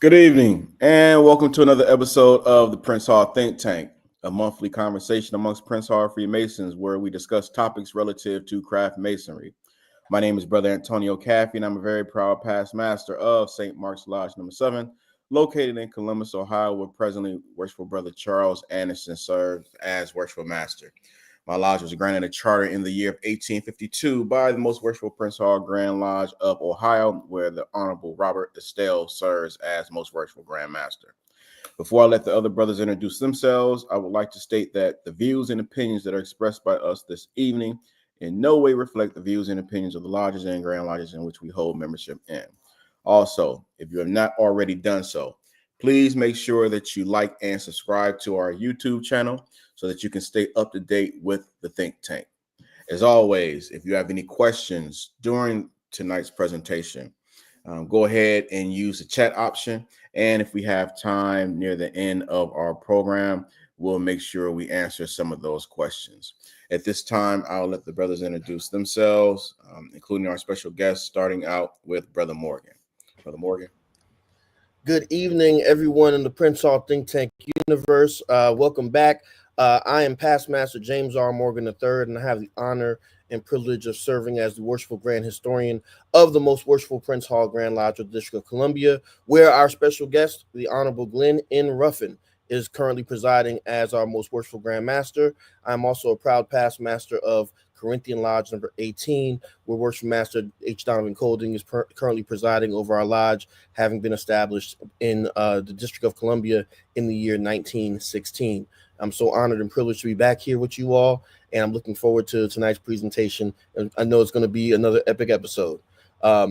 Good evening, and welcome to another episode of the Prince Hall Think Tank, a monthly conversation amongst Prince Hall Freemasons where we discuss topics relative to craft masonry. My name is Brother Antonio Caffey, and I'm a very proud past master of St. Mark's Lodge number 7, located in Columbus, Ohio, where presently Worshipful Brother Charles Anderson serves as Worshipful Master. My lodge was granted a charter in the year of 1852 by the Most Worshipful Prince Hall Grand Lodge of Ohio, where the Honorable Robert Estelle serves as Most Worshipful Grand Master. Before I let the other brothers introduce themselves, I would like to state that the views and opinions that are expressed by us this evening in no way reflect the views and opinions of the lodges and Grand Lodges in which we hold membership in. Also, if you have not already done so, please make sure that you like and subscribe to our YouTube channel so that you can stay up to date with the Think Tank. As always, if you have any questions during tonight's presentation, go ahead and use the chat option. And if we have time near the end of our program, we'll make sure we answer some of those questions. At this time, I'll let the brothers introduce themselves, including our special guest, starting out with Brother Morgan. Brother Morgan. Good evening, everyone in the Prince Hall Think Tank universe. Welcome back. I am Past Master James R. Morgan III, and I have the honor and privilege of serving as the Worshipful Grand Historian of the Most Worshipful Prince Hall Grand Lodge of the District of Columbia, where our special guest, the Honorable Glenn N. Ruffin, is currently presiding as our Most Worshipful Grand Master. I'm also a proud past master of Corinthian Lodge number 18, where Worshipful Master H. Donovan Colding is currently presiding over our lodge, having been established in the District of Columbia in the year 1916. I'm so honored and privileged to be back here with you all, and I'm looking forward to tonight's presentation. And I know it's going to be another epic episode.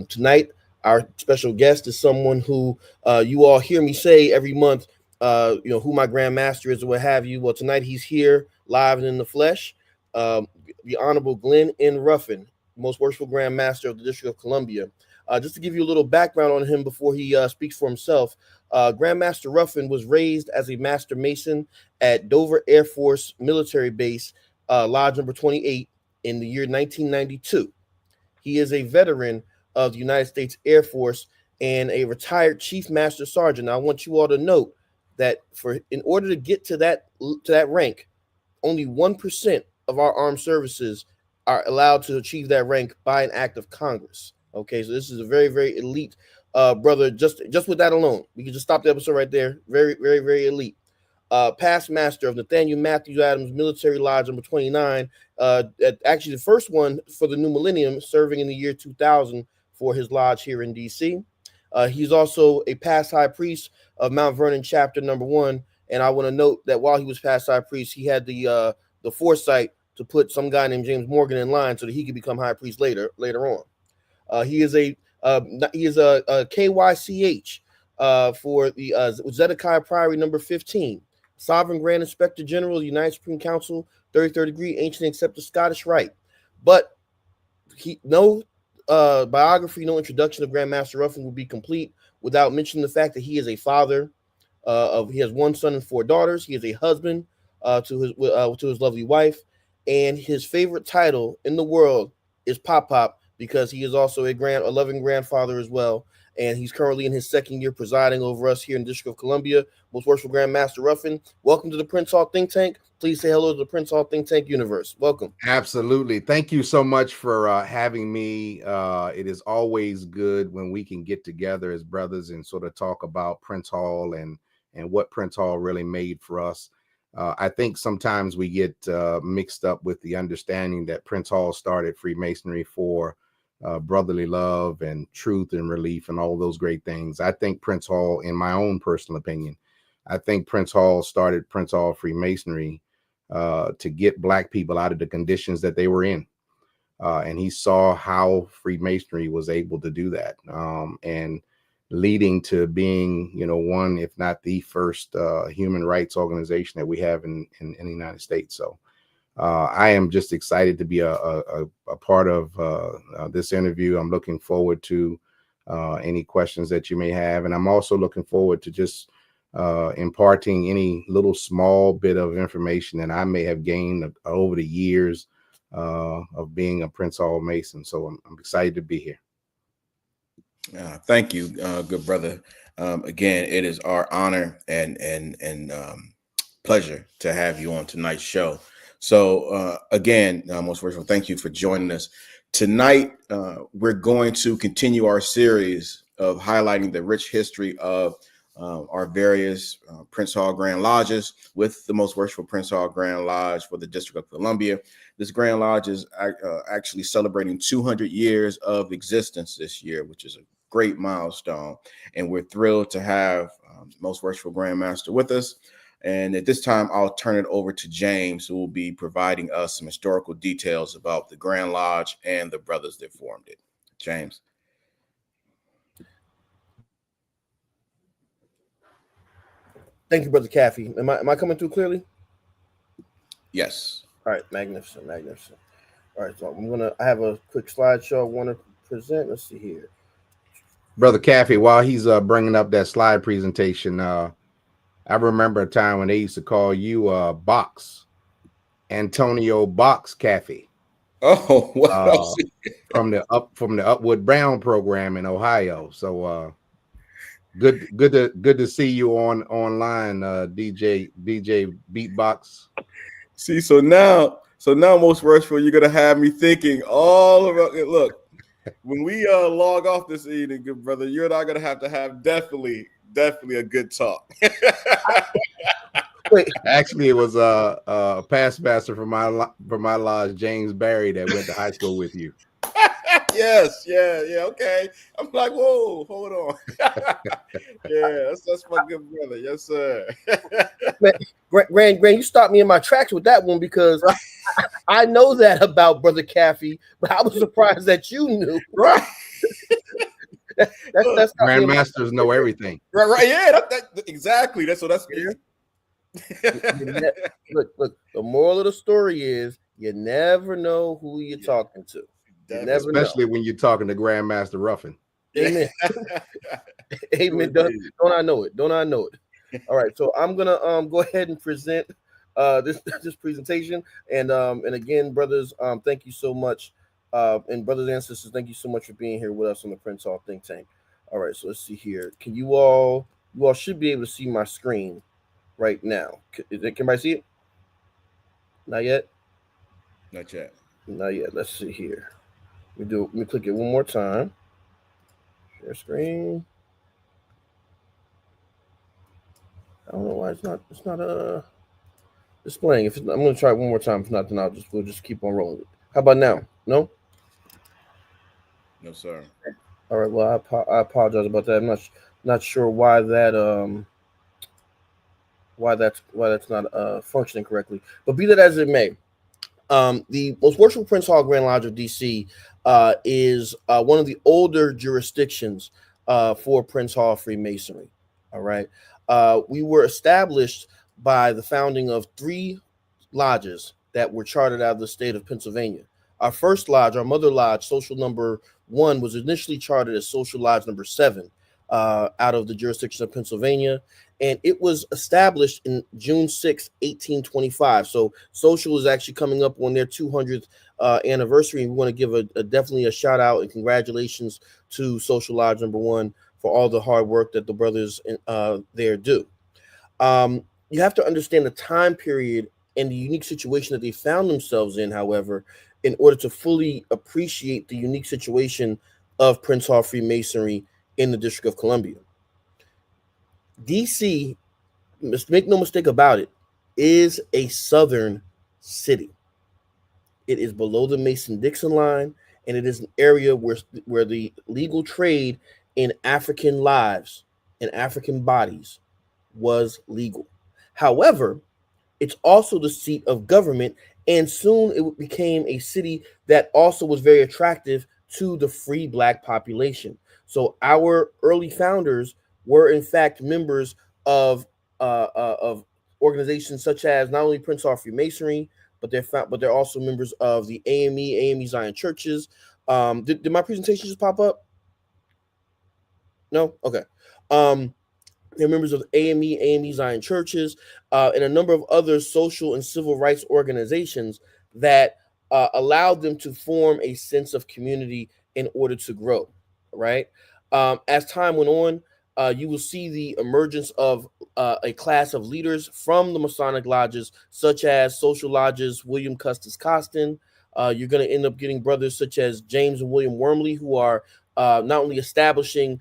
Tonight, our special guest is someone who you all hear me say every month, who my Grand Master is or what have you. Well, tonight he's here live and in the flesh. The Honorable Glenn N. Ruffin, Most Worshipful Grand Master of the District of Columbia. Just to give you a little background on him before he speaks for himself, Grand Master Ruffin was raised as a Master Mason at Dover Air Force Military Base, Lodge number 28, in the year 1992. He is a veteran of the United States Air Force and a retired Chief Master Sergeant. Now, I want you all to note that in order to get to that rank, only 1% of our armed services are allowed to achieve that rank by an act of Congress. Okay, so this is a very, very elite brother. Just with that alone, we can just stop the episode right there. Very, very, very elite. Past master of Nathaniel Matthews Adams Military Lodge number 29. Actually, the first one for the new millennium, serving in the year 2000 for his lodge here in D.C. He's also a past high priest of Mount Vernon chapter number 1. And I want to note that while he was past high priest, he had the foresight to put some guy named James Morgan in line so that he could become high priest later on. He is a KYCH for the Zedekiah Priory number 15, Sovereign Grand Inspector General of the United Supreme Council, 33rd degree, ancient and accepted Scottish Rite. But no biography, no introduction of Grand Master Ruffin will be complete without mentioning the fact that he is a father. He has 1 son and 4 daughters. He is a husband to his lovely wife, and his favorite title in the world is Pop, because he is also a loving grandfather as well. And he's currently in his 2nd year presiding over us here in the District of Columbia. Most Worshipful Grand Master Ruffin, welcome to the Prince Hall Think Tank. Please say hello to the Prince Hall Think Tank universe. Welcome. Absolutely. Thank you so much for having me. It is always good when we can get together as brothers and sort of talk about Prince Hall and what Prince Hall really made for us. I think sometimes we get mixed up with the understanding that Prince Hall started Freemasonry for brotherly love and truth and relief and all those great things. I think Prince Hall, in my own personal opinion, I think Prince Hall started Prince Hall Freemasonry to get Black people out of the conditions that they were in. And he saw how Freemasonry was able to do that. And leading to being, one, if not the first human rights organization that we have in the United States. So I am just excited to be a part of this interview. I'm looking forward to any questions that you may have. And I'm also looking forward to just imparting any little small bit of information that I may have gained over the years of being a Prince Hall Mason. So I'm excited to be here. Thank you, good brother. Again, it is our honor and pleasure to have you on tonight's show. So, again, most worshipful, thank you for joining us tonight. We're going to continue our series of highlighting the rich history of our various Prince Hall Grand Lodges, with the most worshipful Prince Hall Grand Lodge for the District of Columbia. This Grand Lodge is actually celebrating 200 years of existence this year, which is a great milestone. And we're thrilled to have most worshipful Grand Master with us. And at this time, I'll turn it over to James, who will be providing us some historical details about the Grand Lodge and the brothers that formed it. James. Thank you, Brother Caffey. Am I coming through clearly? Yes. All right, magnificent. All right, so I have a quick slideshow I want to present. Let's see here. Brother Caffey, while he's bringing up that slide presentation, I remember a time when they used to call you Box, Antonio Box Caffey. Oh, wow. From the Upward Brown program in Ohio. So good to see you online, DJ Beatbox. See, so now most worshipful, you're gonna have me thinking all about it. Look, when we log off this evening, good brother, you and I are gonna have definitely a good talk. Wait. Actually, it was a past master from my lodge, James Barry, that went to high school with you. Yes, yeah, okay. I'm like, whoa, hold on. Yeah, that's my good brother. Yes, sir. Man, Grand, you stopped me in my tracks with that one, because I know that about Brother Caffey, but I was surprised that you knew. Right. That's Grandmasters know everything. Right. Yeah, exactly. That's yeah. Look. The moral of the story is you never know who you're talking to. You never especially know. when you're talking to Grandmaster Ruffin. Amen. Amen. Don't I know it? Don't I know it? All right. So I'm gonna go ahead and present this presentation. And again, brothers, thank you so much. And brothers and sisters, thank you so much for being here with us on the Prince Hall Think Tank. All right, so let's see here. Can you all should be able to see my screen right now. Can everybody see it? Not yet? Not yet. Not yet. Let's see here. Let me click it one more time. Share screen. I don't know why it's not displaying. I'm gonna try it one more time. If not, then we'll just keep on rolling. How about now? No? No, sir. All right. Well, I apologize about that. I'm not sure why that why that's not functioning correctly. But be that as it may, the most worshipful Prince Hall Grand Lodge of DC is one of the older jurisdictions for Prince Hall Freemasonry. All right. We were established by the founding of 3 lodges that were chartered out of the state of Pennsylvania. Our first lodge, our mother lodge, social number 1, was initially chartered as social lodge number 7 out of the jurisdiction of Pennsylvania. And it was established in June 6, 1825. So social is actually coming up on their 200th anniversary. And we want to give definitely a shout out and congratulations to Social Lodge number 1 for all the hard work that the brothers there do. You have to understand the time period and the unique situation that they found themselves in, however, in order to fully appreciate the unique situation of Prince Hall Freemasonry in the District of Columbia. DC, make no mistake about it, is a southern city. It is below the Mason-Dixon line, and it is an area where the legal trade in African lives and African bodies was legal. However, it's also the seat of government, and soon it became a city that also was very attractive to the free Black population. So our early founders were in fact members of organizations such as not only Prince Hall Freemasonry, but they're also members of the AME Zion churches. Did my presentation just pop up? No? Okay. They're members of AME Zion churches, and a number of other social and civil rights organizations that allowed them to form a sense of community in order to grow, right? As time went on, you will see the emergence of a class of leaders from the Masonic lodges, such as social lodges, William Custis Costin. You're going to end up getting brothers such as James and William Wormley, who are not only establishing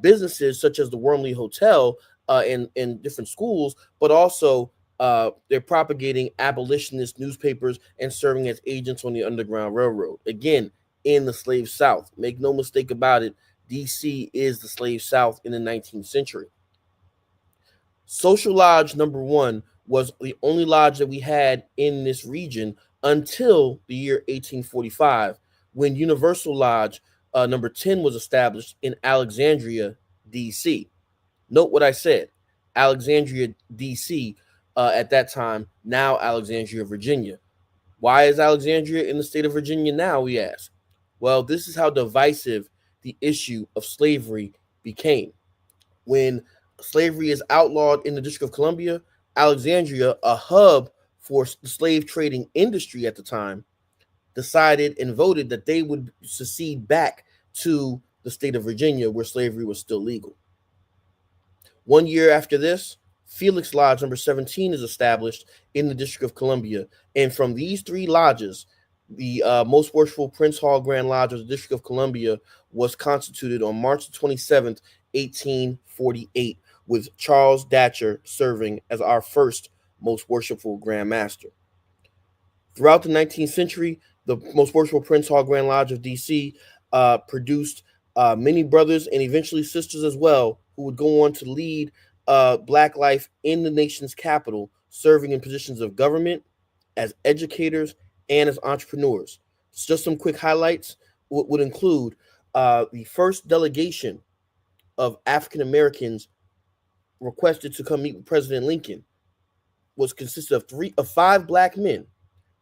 businesses such as the Wormley Hotel in different schools, but also they're propagating abolitionist newspapers and serving as agents on the Underground Railroad. Again, in the slave South. Make no mistake about it, DC is the slave South in the 19th century. Social Lodge number 1 was the only lodge that we had in this region until the year 1845, when Universal Lodge number 10 was established in Alexandria, DC. Note what I said, Alexandria, DC, at that time, now Alexandria, Virginia. Why is Alexandria in the state of Virginia now, we ask? Well, this is how divisive the issue of slavery became. When slavery is outlawed in the District of Columbia, Alexandria, a hub for the slave trading industry at the time, decided and voted that they would secede back to the state of Virginia, where slavery was still legal. 1 year after this, Felix Lodge number 17 is established in the District of Columbia. And from these 3 lodges, the Most Worshipful Prince Hall Grand Lodge of the District of Columbia was constituted on March 27th, 1848, with Charles Datcher serving as our first Most Worshipful Grand Master. Throughout the 19th century, the Most Worshipful Prince Hall Grand Lodge of DC produced many brothers and eventually sisters as well, who would go on to lead Black life in the nation's capital, serving in positions of government, as educators, and as entrepreneurs. Just some quick highlights would include the first delegation of African Americans requested to come meet with President Lincoln was consisted of 5 Black men,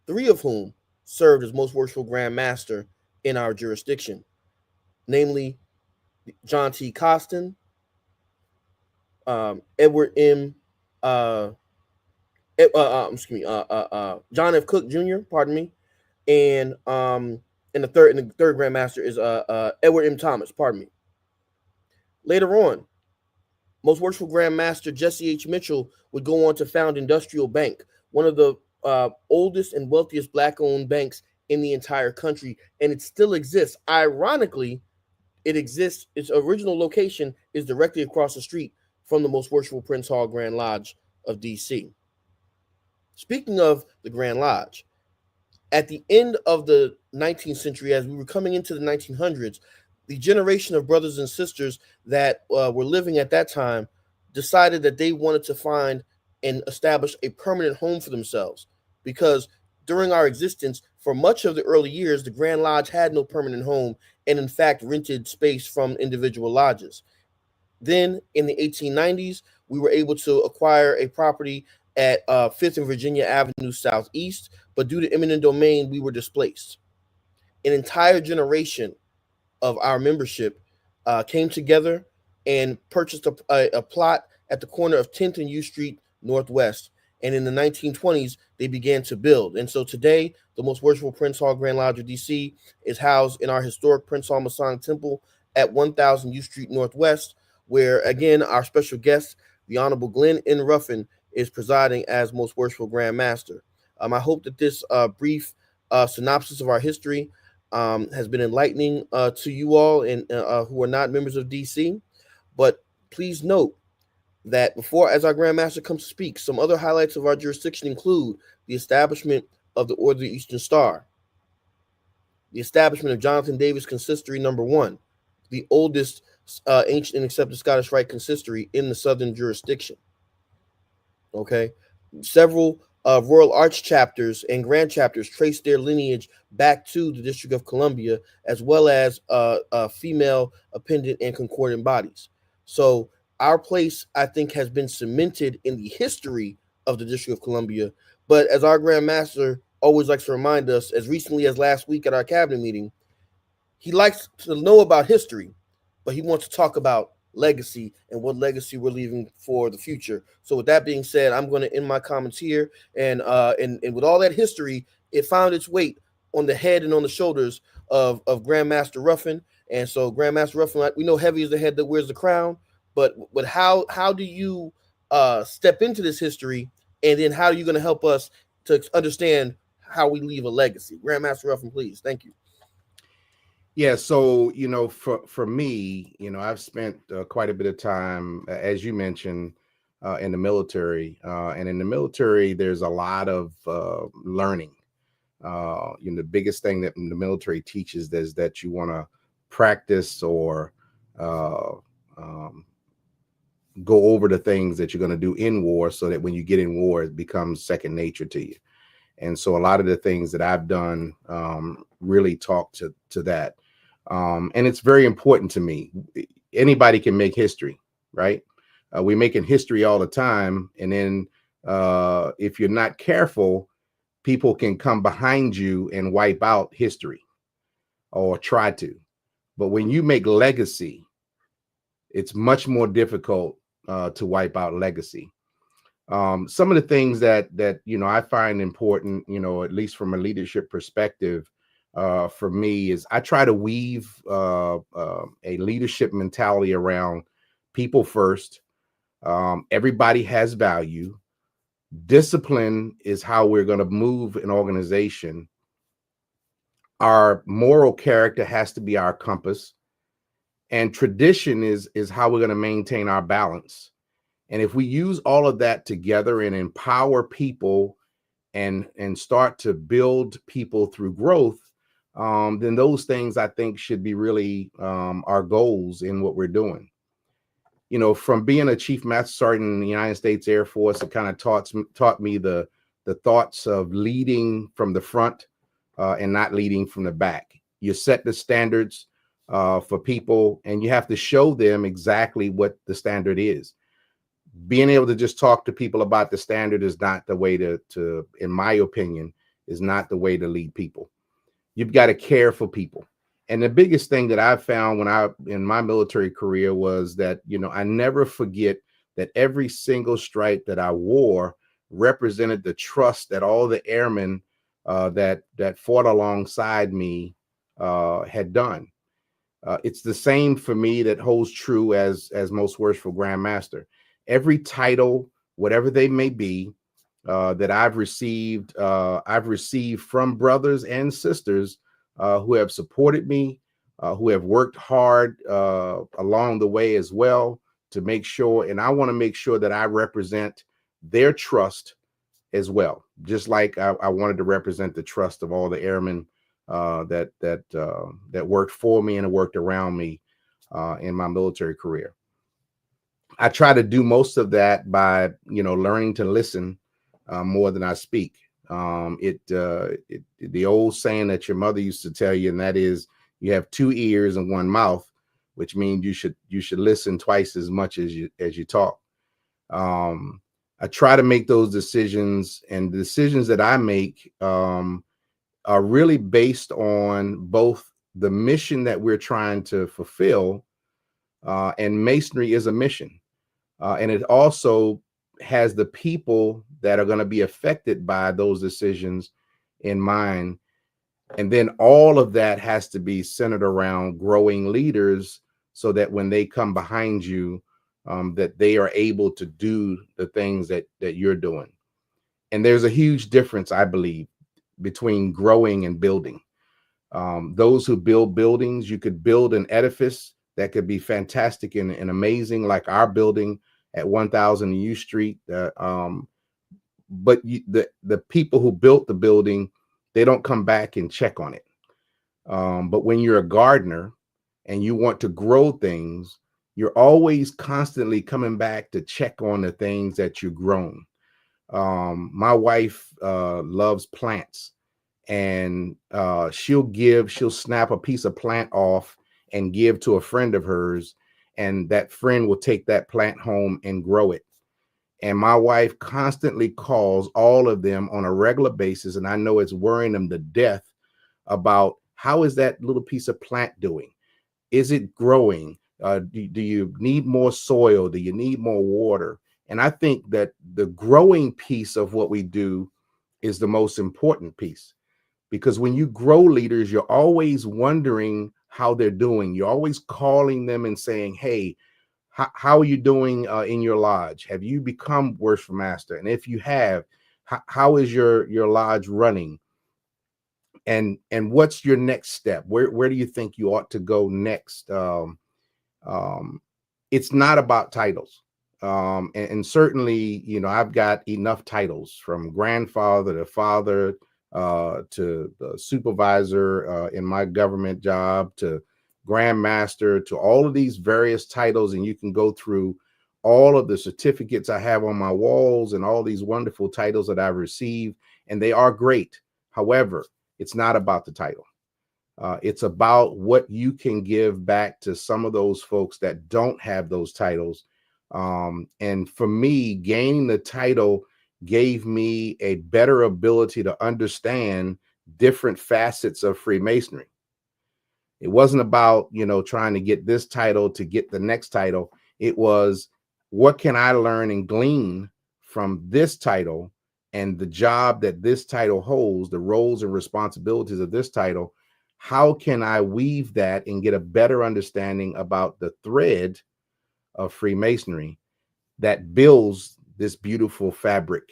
3 of whom served as Most Worshipful Grand Master in our jurisdiction, namely John T. Costin, Edward M. John F. Cook Jr., pardon me, and the third Grand Master is Edward M. Thomas, pardon me. Later on, Most Worshipful Grand Master Jesse H. Mitchell would go on to found Industrial Bank, one of the oldest and wealthiest Black-owned banks in the entire country, and it still exists. Ironically, it exists. Its original location is directly across the street from the Most Worshipful Prince Hall Grand Lodge of DC. Speaking of the Grand Lodge, at the end of the 19th century, as we were coming into the 1900s, the generation of brothers and sisters that were living at that time decided that they wanted to find and establish a permanent home for themselves, because during our existence, for much of the early years, the Grand Lodge had no permanent home and in fact rented space from individual lodges. Then in the 1890s, we were able to acquire a property at 5th and Virginia Avenue Southeast, but due to eminent domain, we were displaced. An entire generation of our membership came together and purchased a plot at the corner of 10th and U Street Northwest. And in the 1920s, they began to build. And so today, the Most Worshipful Prince Hall Grand Lodge of DC is housed in our historic Prince Hall Masonic Temple at 1000 U Street Northwest, where, again, our special guest, the Honorable Glenn N. Ruffin, is presiding as Most Worshipful Grand Master. I hope that this brief synopsis of our history has been enlightening to you all and who are not members of DC. But please note that as our Grand Master comes to speak, some other highlights of our jurisdiction include the establishment of the Order of the Eastern Star, the establishment of Jonathan Davis Consistory number 1, the oldest ancient and accepted Scottish Rite consistory in the Southern jurisdiction. Okay, several Royal Arch chapters and Grand chapters trace their lineage back to the District of Columbia, as well as female appendant and concordant bodies. So our place, I think, has been cemented in the history of the District of Columbia. But as our Grand Master always likes to remind us, as recently as last week at our cabinet meeting, he likes to know about history, but he wants to talk about legacy and what legacy we're leaving for the future. So with that being said, I'm going to end my comments here. And with all that history, it found its weight on the head and on the shoulders of Grand Master Ruffin. And so Grandmaster Ruffin, we know heavy is the head that wears the crown, but how do you step into this history, and then how are you going to help us to understand how we leave a legacy? Grandmaster Ruffin, please. Thank you. Yeah, so for me, I've spent quite a bit of time, as you mentioned, in the military, and in the military, there's a lot of learning. The biggest thing that the military teaches is that you want to practice or go over the things that you're going to do in war, so that when you get in war, it becomes second nature to you. And so a lot of the things that I've done really talk to that. And it's very important to me. Anybody can make history, right? We're making history all the time. And then if you're not careful, people can come behind you and wipe out history, or try to. But when you make legacy, it's much more difficult to wipe out legacy. Some of the things that I find important, at least from a leadership perspective, for me, is I try to weave a leadership mentality around people first. Everybody has value. Discipline is how we're going to move an organization. Our moral character has to be our compass, and tradition is how we're going to maintain our balance. And if we use all of that together and empower people and start to build people through growth, then those things, I think, should be really our goals in what we're doing. From being a Chief Master Sergeant in the United States Air Force, it kind of taught me the thoughts of leading from the front and not leading from the back. You set the standards for people, and you have to show them exactly what the standard is. Being able to just talk to people about the standard is not the way to, in my opinion, is not the way to lead people. You've got to care for people. And the biggest thing that I've found in my military career was that, I never forget that every single stripe that I wore represented the trust that all the airmen that fought alongside me had done. It's the same for me that holds true as most Worshipful Grand Master. Every title, whatever they may be, that I've received from brothers and sisters who have supported me, who have worked hard along the way as well to make sure, and I want to make sure that I represent their trust as well, just like I wanted to represent the trust of all the airmen that worked for me and worked around me in my military career. I try to do most of that by learning to listen more than I speak. The old saying that your mother used to tell you, and that is, you have two ears and one mouth, which means you should listen twice as much as you talk. I try to make those decisions, and the decisions that I make are really based on both the mission that we're trying to fulfill, and Masonry is a mission, and it also has the people that are going to be affected by those decisions in mind. And then all of that has to be centered around growing leaders, so that when they come behind you, that they are able to do the things that you're doing. And there's a huge difference, I believe, between growing and building. Those who build buildings, you could build an edifice that could be fantastic and amazing, like our building at 1000 U Street. But the people who built the building, they don't come back and check on it. But when you're a gardener and you want to grow things, you're always constantly coming back to check on the things that you've grown. My wife loves plants, and she'll snap a piece of plant off and give to a friend of hers, and that friend will take that plant home and grow it. And my wife constantly calls all of them on a regular basis, and I know it's worrying them to death about, how is that little piece of plant doing? Is it growing? Do you need more soil? Do you need more water? And I think that the growing piece of what we do is the most important piece, because when you grow leaders, you're always wondering, how they're doing. You're always calling them and saying, hey, how are you doing in your lodge? Have you become Worshipful Master? And if you have, how is your lodge running? And what's your next step? Where do you think you ought to go next? It's not about titles. And certainly, you know, I've got enough titles, from grandfather to father, to the supervisor in my government job, to Grand Master, to all of these various titles. And you can go through all of the certificates I have on my walls and all these wonderful titles that I've received, and they are great. However, it's not about the title. It's about what you can give back to some of those folks that don't have those titles. And for me, gaining the title gave me a better ability to understand different facets of Freemasonry. It wasn't about, you know, trying to get this title to get the next title. It was, what can I learn and glean from this title and the job that this title holds, the roles and responsibilities of this title? How can I weave that and get a better understanding about the thread of Freemasonry that builds this beautiful fabric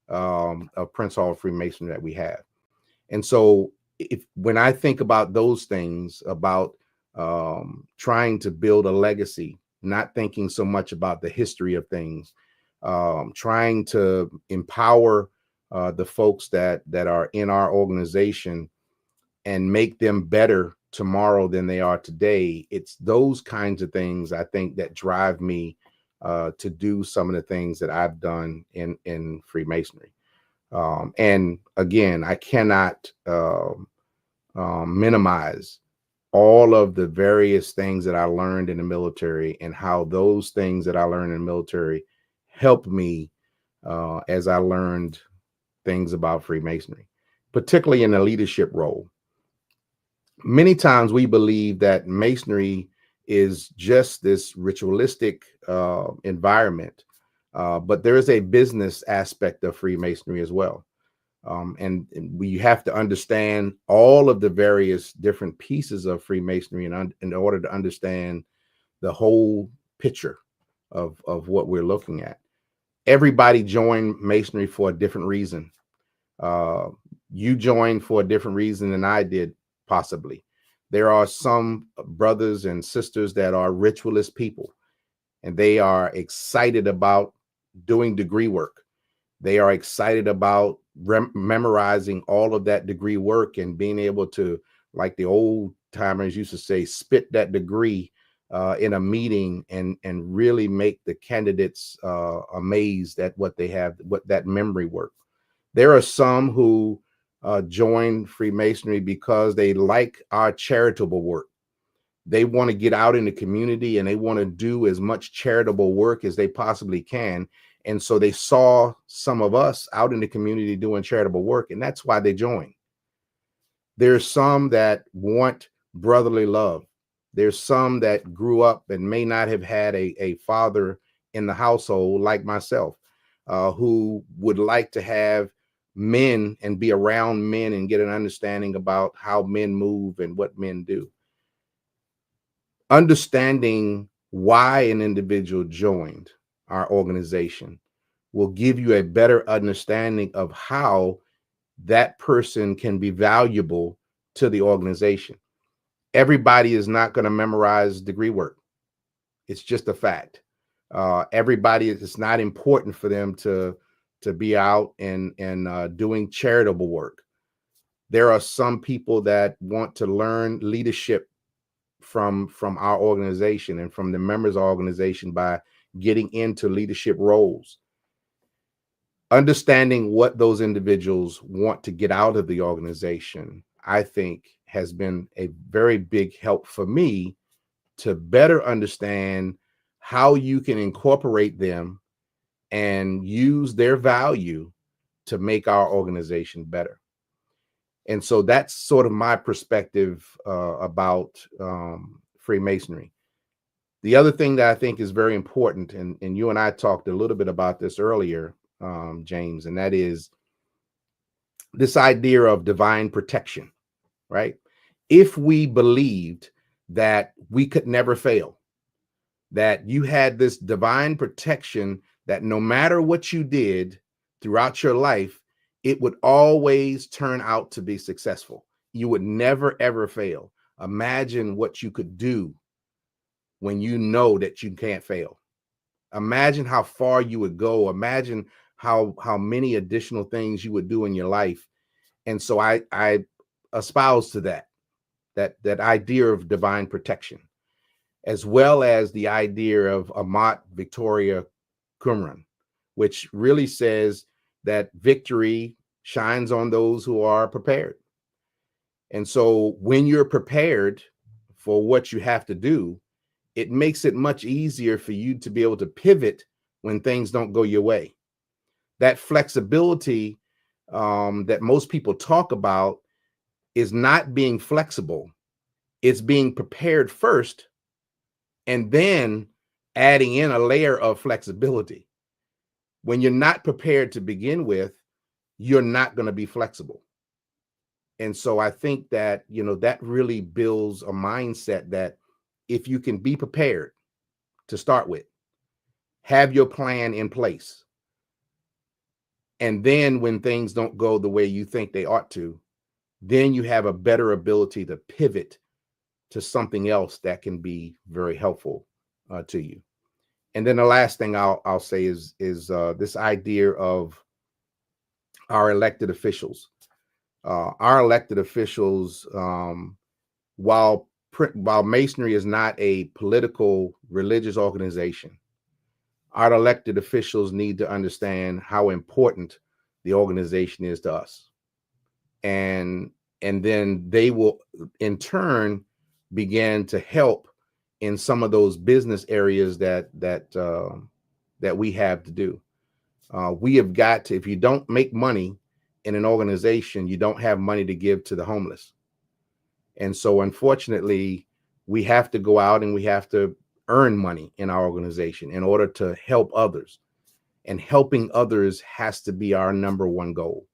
of Prince Hall Freemasonry that we have? And so when I think about those things, about trying to build a legacy, not thinking so much about the history of things, trying to empower the folks that are in our organization and make them better tomorrow than they are today. It's those kinds of things, I think, that drive me to do some of the things that I've done in Freemasonry. And again, I cannot minimize all of the various things that I learned in the military, and how those things that I learned in the military helped me as I learned things about Freemasonry, particularly in a leadership role. Many times we believe that Masonry is just this ritualistic environment, but there is a business aspect of Freemasonry as well. And we have to understand all of the various different pieces of Freemasonry in order to understand the whole picture of what we're looking at. Everybody joined Masonry for a different reason. You joined for a different reason than I did, possibly. There are some brothers and sisters that are ritualist people, and they are excited about doing degree work. They are excited about memorizing all of that degree work and being able to, like the old timers used to say, spit that degree in a meeting and really make the candidates amazed at what they have, what that memory work. There are some who join Freemasonry because they like our charitable work. They want to get out in the community and they want to do as much charitable work as they possibly can. And so they saw some of us out in the community doing charitable work, and that's why they joined. There's some that want brotherly love. There's some that grew up and may not have had a father in the household like myself, who would like to have men and be around men and get an understanding about how men move and what men do. Understanding why an individual joined our organization will give you a better understanding of how that person can be valuable to the organization. Everybody is not going to memorize degree work. It's just a fact. Everybody, it's not important for them to be out and doing charitable work. There are some people that want to learn leadership from our organization and from the members of our organization by getting into leadership roles. Understanding what those individuals want to get out of the organization, I think, has been a very big help for me to better understand how you can incorporate them and use their value to make our organization better. And so that's sort of my perspective about Freemasonry. The other thing that I think is very important, and you and I talked a little bit about this earlier, James, and that is this idea of divine protection, right? If we believed that we could never fail, that you had this divine protection, that no matter what you did throughout your life, it would always turn out to be successful. You would never, ever fail. Imagine what you could do when you know that you can't fail. Imagine how far you would go. Imagine how many additional things you would do in your life. And so I espouse to that idea of divine protection, as well as the idea of Amat Victoria Qumran, which really says that victory shines on those who are prepared. And so when you're prepared for what you have to do, it makes it much easier for you to be able to pivot when things don't go your way. That flexibility that most people talk about is not being flexible. It's being prepared first and then adding in a layer of flexibility. When you're not prepared to begin with, you're not going to be flexible. And so I think that, that really builds a mindset that if you can be prepared to start with, have your plan in place, and then when things don't go the way you think they ought to, then you have a better ability to pivot to something else that can be very helpful to you. And then the last thing I'll say is this idea of our elected officials. Our elected officials, while Masonry is not a political religious organization, our elected officials need to understand how important the organization is to us. And then they will in turn begin to help in some of those business areas that we have to do. We have got to, if you don't make money in an organization, you don't have money to give to the homeless. And so unfortunately, we have to go out and we have to earn money in our organization in order to help others. And helping others has to be our number one goal.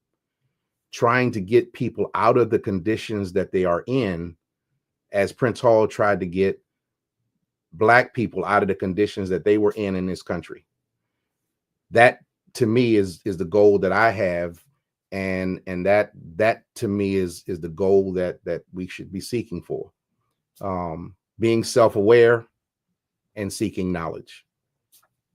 Trying to get people out of the conditions that they are in, as Prince Hall tried to get Black people out of the conditions that they were in this country. That to me is the goal that I have. And that to me is the goal that we should be seeking for. Being self-aware and seeking knowledge.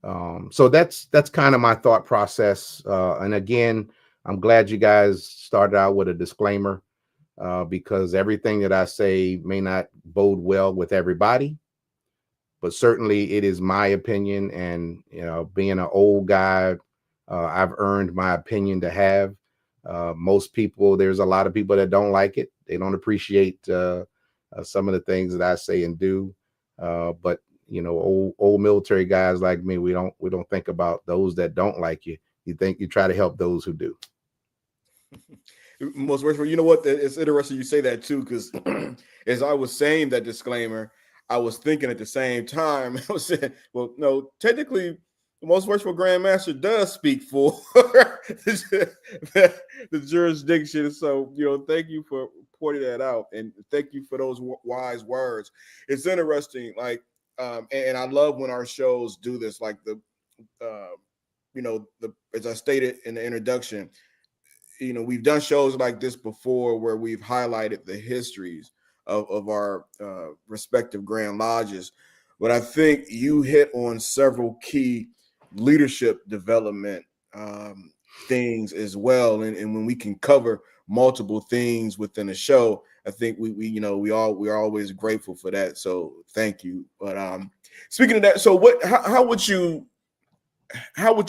So that's kind of my thought process. And again, I'm glad you guys started out with a disclaimer, because everything that I say may not bode well with everybody, but certainly it is my opinion. And, being an old guy, I've earned my opinion to have. Most people, there's a lot of people that don't like it. They don't appreciate some of the things that I say and do. But old military guys like me, we don't think about those that don't like you. You try to help those who do. Most worshipful, you know what? It's interesting you say that too, because as I was saying that disclaimer, I was thinking at the same time, I was saying, well, no, technically, the Most Worshipful Grand Master does speak for the jurisdiction. So, thank you for pointing that out, and thank you for those wise words. It's interesting, like, and I love when our shows do this, like as I stated in the introduction, we've done shows like this before where we've highlighted the histories of our respective Grand Lodges. But I think you hit on several key leadership development things as well. And when we can cover multiple things within a show, I think we're always grateful for that. So thank you. But speaking of that, so how would you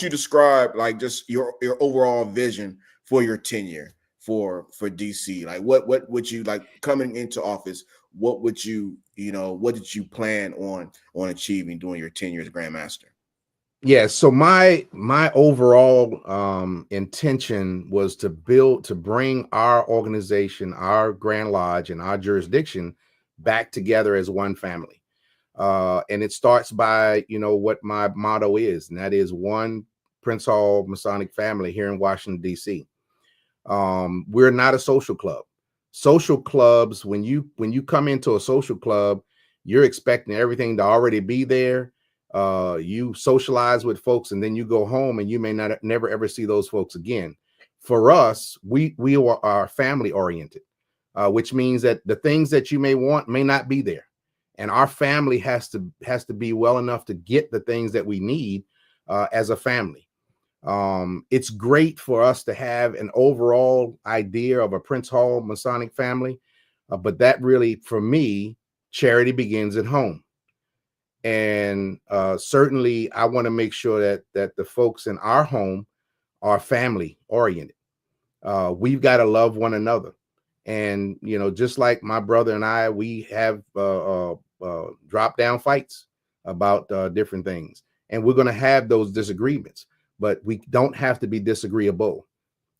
describe like just your overall vision for your tenure for DC? Like what would you like coming into office? What would what did you plan on achieving during your tenure as Grand Master? Yeah, so my overall intention was to bring our organization, our Grand Lodge, and our jurisdiction back together as one family. And it starts by, what my motto is, and that is one Prince Hall Masonic family here in Washington, D.C. We're not a social club. Social clubs, when you come into a social club, You're expecting everything to already be there. You socialize with folks, and then you go home, and you may not never ever see those folks again. For us, we are family oriented, which means that the things that you may want may not be there, and our family has to be well enough to get the things that we need as a family. It's great for us to have an overall idea of a Prince Hall Masonic family, but that really, for me, charity begins at home. And certainly I want to make sure that the folks in our home are family oriented. We've got to love one another. And, just like my brother and I, we have drop down fights about different things. And we're going to have those disagreements, but we don't have to be disagreeable.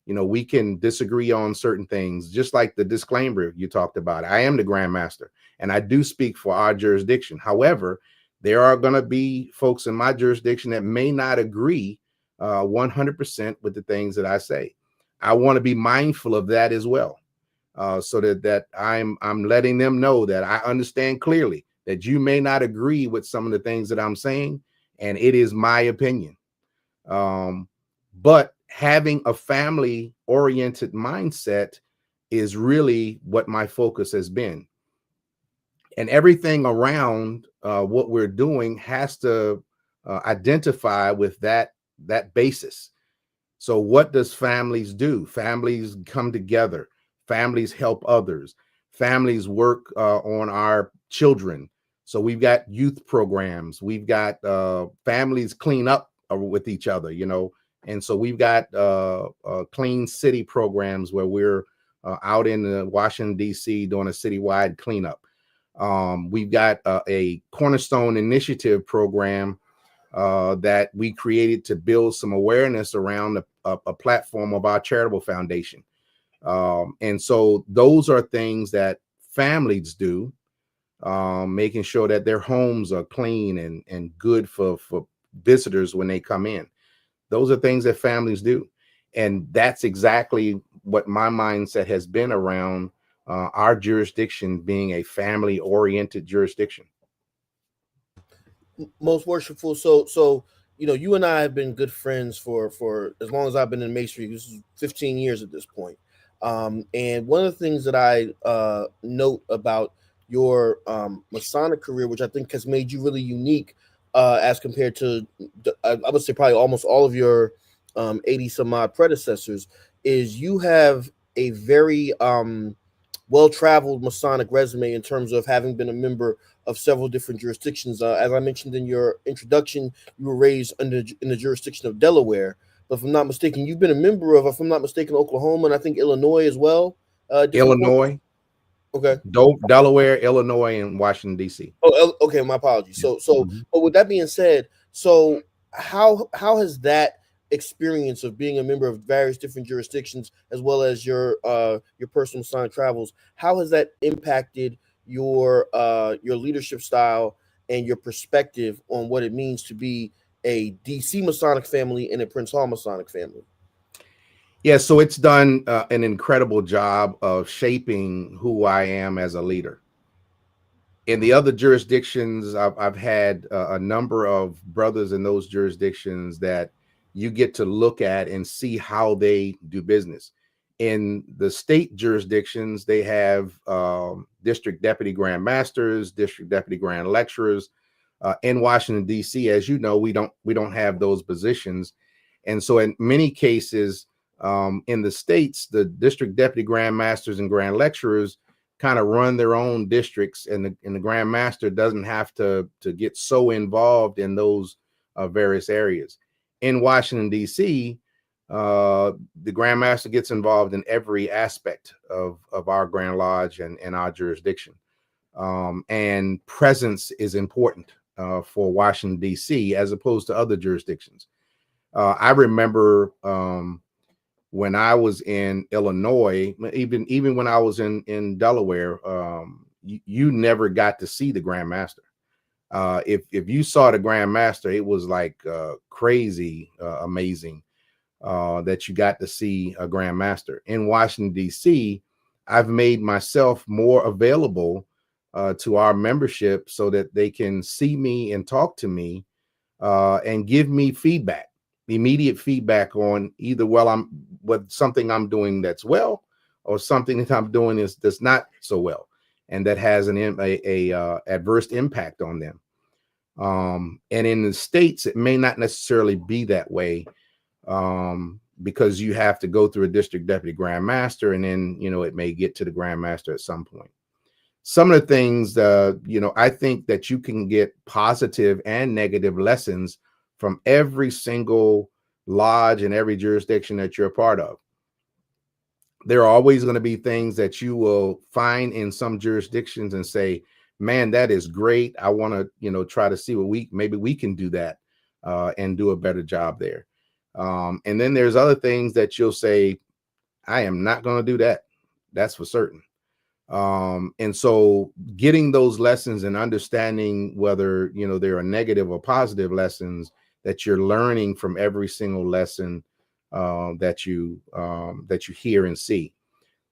We can disagree on certain things, just like the disclaimer you talked about. I am the Grand Master, and I do speak for our jurisdiction. However, there are going to be folks in my jurisdiction that may not agree 100% with the things that I say. I want to be mindful of that as well, so that I'm letting them know that I understand clearly that you may not agree with some of the things that I'm saying, and it is my opinion. But having a family-oriented mindset is really what my focus has been. And everything around what we're doing has to identify with that basis. So what does families do? Families come together. Families help others. Families work on our children. So we've got youth programs. We've got families clean up with each other, And so we've got clean city programs where we're out in Washington, D.C. doing a citywide cleanup. We've got a Cornerstone Initiative program that we created to build some awareness around a platform of our charitable foundation. And so those are things that families do, making sure that their homes are clean and good for visitors when they come in. Those are things that families do. And that's exactly what my mindset has been around our jurisdiction being a family-oriented jurisdiction. Most worshipful. So you and I have been good friends for as long as I've been in Masonry. This is 15 years at this point. And one of the things that I note about your Masonic career, which I think has made you really unique as compared to, I would say, probably almost all of your 80 some odd predecessors, is you have a very well-traveled Masonic resume in terms of having been a member of several different jurisdictions. As I mentioned in your introduction, you were raised in the jurisdiction of Delaware. But if I'm not mistaken, you've been a member of, if I'm not mistaken, Oklahoma and I think Illinois as well. Illinois. Okay. Delaware, Illinois, and Washington, D.C. Oh, okay. My apologies. So, but with that being said, so how has that experience of being a member of various different jurisdictions, as well as your personal Masonic travels, how has that impacted your leadership style and your perspective on what it means to be a DC Masonic family and a Prince Hall Masonic family? Yeah, so it's done an incredible job of shaping who I am as a leader. In the other jurisdictions, I've had a number of brothers in those jurisdictions that you get to look at and see how they do business. In the state jurisdictions, they have district deputy grand masters, district deputy grand lecturers. In Washington, D.C., as you know, we don't have those positions. And so in many cases, in the states, the district deputy grand masters and grand lecturers kind of run their own districts, and the grand master doesn't have to get so involved in those various areas. In Washington, D.C., the grand master gets involved in every aspect of our Grand Lodge and our jurisdiction. And presence is important for Washington, D.C., as opposed to other jurisdictions. I remember when I was in Illinois, even when I was in Delaware, you never got to see the Grand Master. If you saw the Grand Master, it was like crazy amazing that you got to see a Grand Master. In Washington, D.C., I've made myself more available to our membership so that they can see me and talk to me and give me feedback, immediate feedback on either what something I'm doing that's well, or something that I'm doing that's not so well, and that has an adverse impact on them. And in the States, it may not necessarily be that way, because you have to go through a district deputy grand master, and then, it may get to the grand master at some point. Some of the things, I think that you can get positive and negative lessons from every single lodge and every jurisdiction that you're a part of. There are always going to be things that you will find in some jurisdictions and say, man, that is great. I want to, try to see maybe we can do that and do a better job there. And then there's other things that you'll say, I am not going to do that. That's for certain. And so getting those lessons and understanding whether, there are negative or positive lessons that you're learning from every single lesson that you hear and see.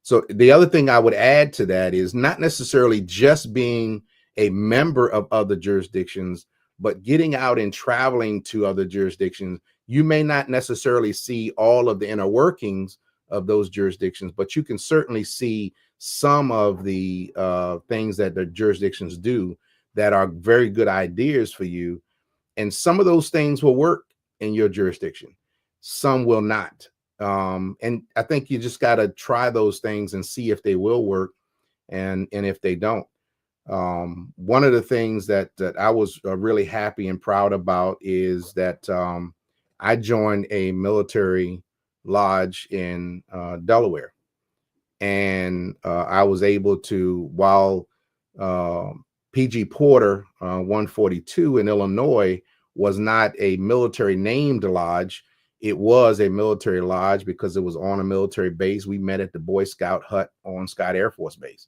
So the other thing I would add to that is not necessarily just being a member of other jurisdictions, but getting out and traveling to other jurisdictions. You may not necessarily see all of the inner workings of those jurisdictions, but you can certainly see some of the things that the jurisdictions do that are very good ideas for you. And some of those things will work in your jurisdiction. Some will not. And I think you just got to try those things and see if they will work and if they don't. One of the things that I was really happy and proud about is that I joined a military lodge in Delaware. And I was able to, while PG Porter 142 in Illinois was not a military named lodge, it was a military lodge because it was on a military base. We met at the Boy Scout hut on Scott Air Force Base.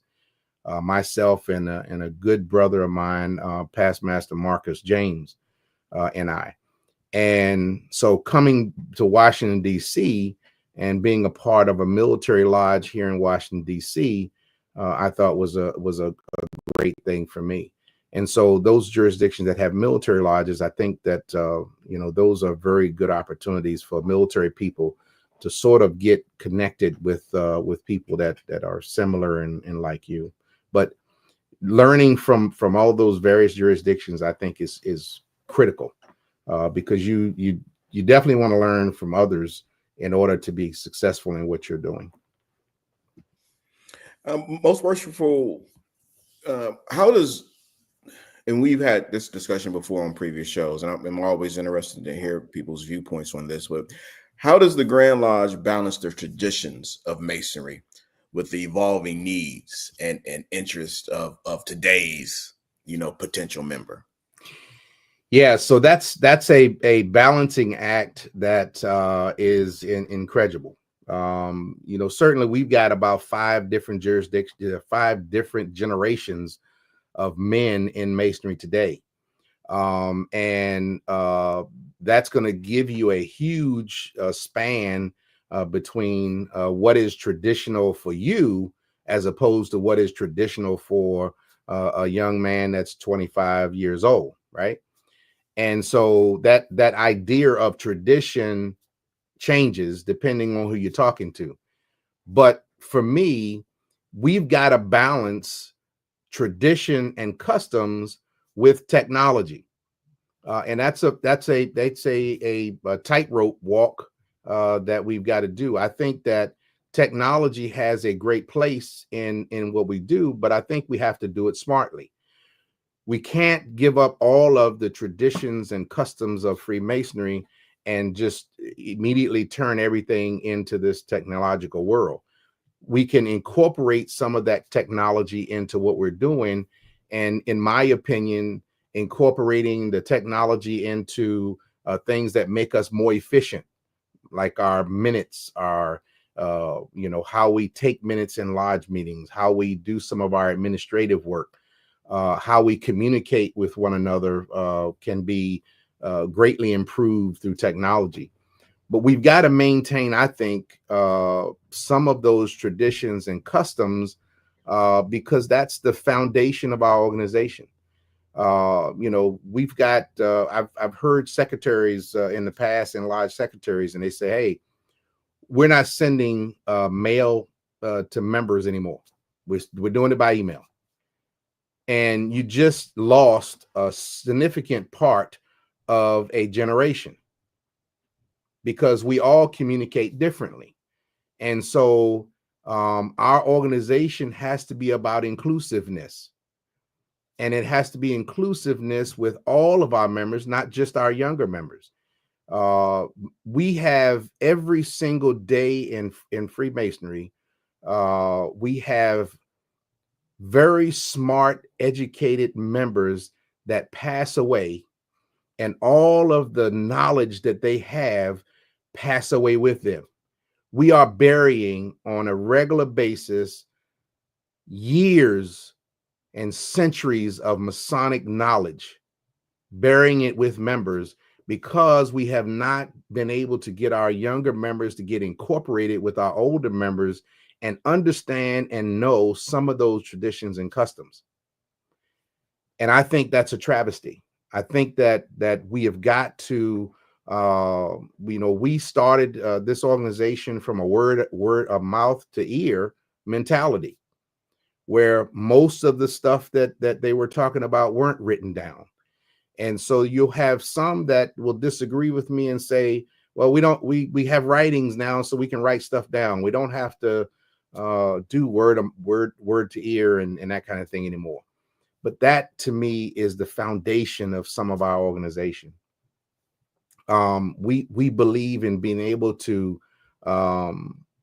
Myself and a good brother of mine, Past Master Marcus James, and I. And so coming to Washington, D.C., and being a part of a military lodge here in Washington, D.C., I thought was a great thing for me. And so those jurisdictions that have military lodges, I think that, those are very good opportunities for military people to sort of get connected with people that are similar and like you. But learning from all those various jurisdictions, I think is critical because you definitely want to learn from others in order to be successful in what you're doing. Most worshipful, how does, and we've had this discussion before on previous shows, and I'm always interested to hear people's viewpoints on this, but how does the Grand Lodge balance the traditions of Masonry with the evolving needs and interest of today's, potential member? Yeah, so that's a balancing act that is incredible. Certainly we've got about 5 different jurisdictions, 5 different generations of men in Masonry today. And that's going to give you a huge span between what is traditional for you as opposed to what is traditional for a young man that's 25 years old, right? And so that idea of tradition changes depending on who you're talking to. But for me, we've got to balance tradition and customs with technology. And that's a tightrope walk that we've got to do. I think that technology has a great place in what we do, but I think we have to do it smartly. We can't give up all of the traditions and customs of Freemasonry and just immediately turn everything into this technological world. We can incorporate some of that technology into what we're doing. And in my opinion, incorporating the technology into things that make us more efficient, like our minutes, our how we take minutes in lodge meetings, how we do some of our administrative work, how we communicate with one another can be greatly improved through technology. But we've got to maintain, I think, some of those traditions and customs because that's the foundation of our organization. We've got, I've heard secretaries in the past and large secretaries, and they say, hey, we're not sending mail to members anymore. We're doing it by email. And you just lost a significant part of a generation because we all communicate differently. And so our organization has to be about inclusiveness. And it has to be inclusiveness with all of our members, not just our younger members. We have every single day in Freemasonry, we have very smart, educated members that pass away, and all of the knowledge that they have pass away with them. We are burying on a regular basis years and centuries of Masonic knowledge, burying it with members because we have not been able to get our younger members to get incorporated with our older members and understand and know some of those traditions and customs. And I think that's a travesty. I think that we have got to, we started this organization from a word of mouth to ear mentality, where most of the stuff that they were talking about weren't written down. And so you'll have some that will disagree with me and say, well, we have writings now, so we can write stuff down. We don't have to do word to ear and that kind of thing anymore. But that to me is the foundation of some of our organization. We believe in being able to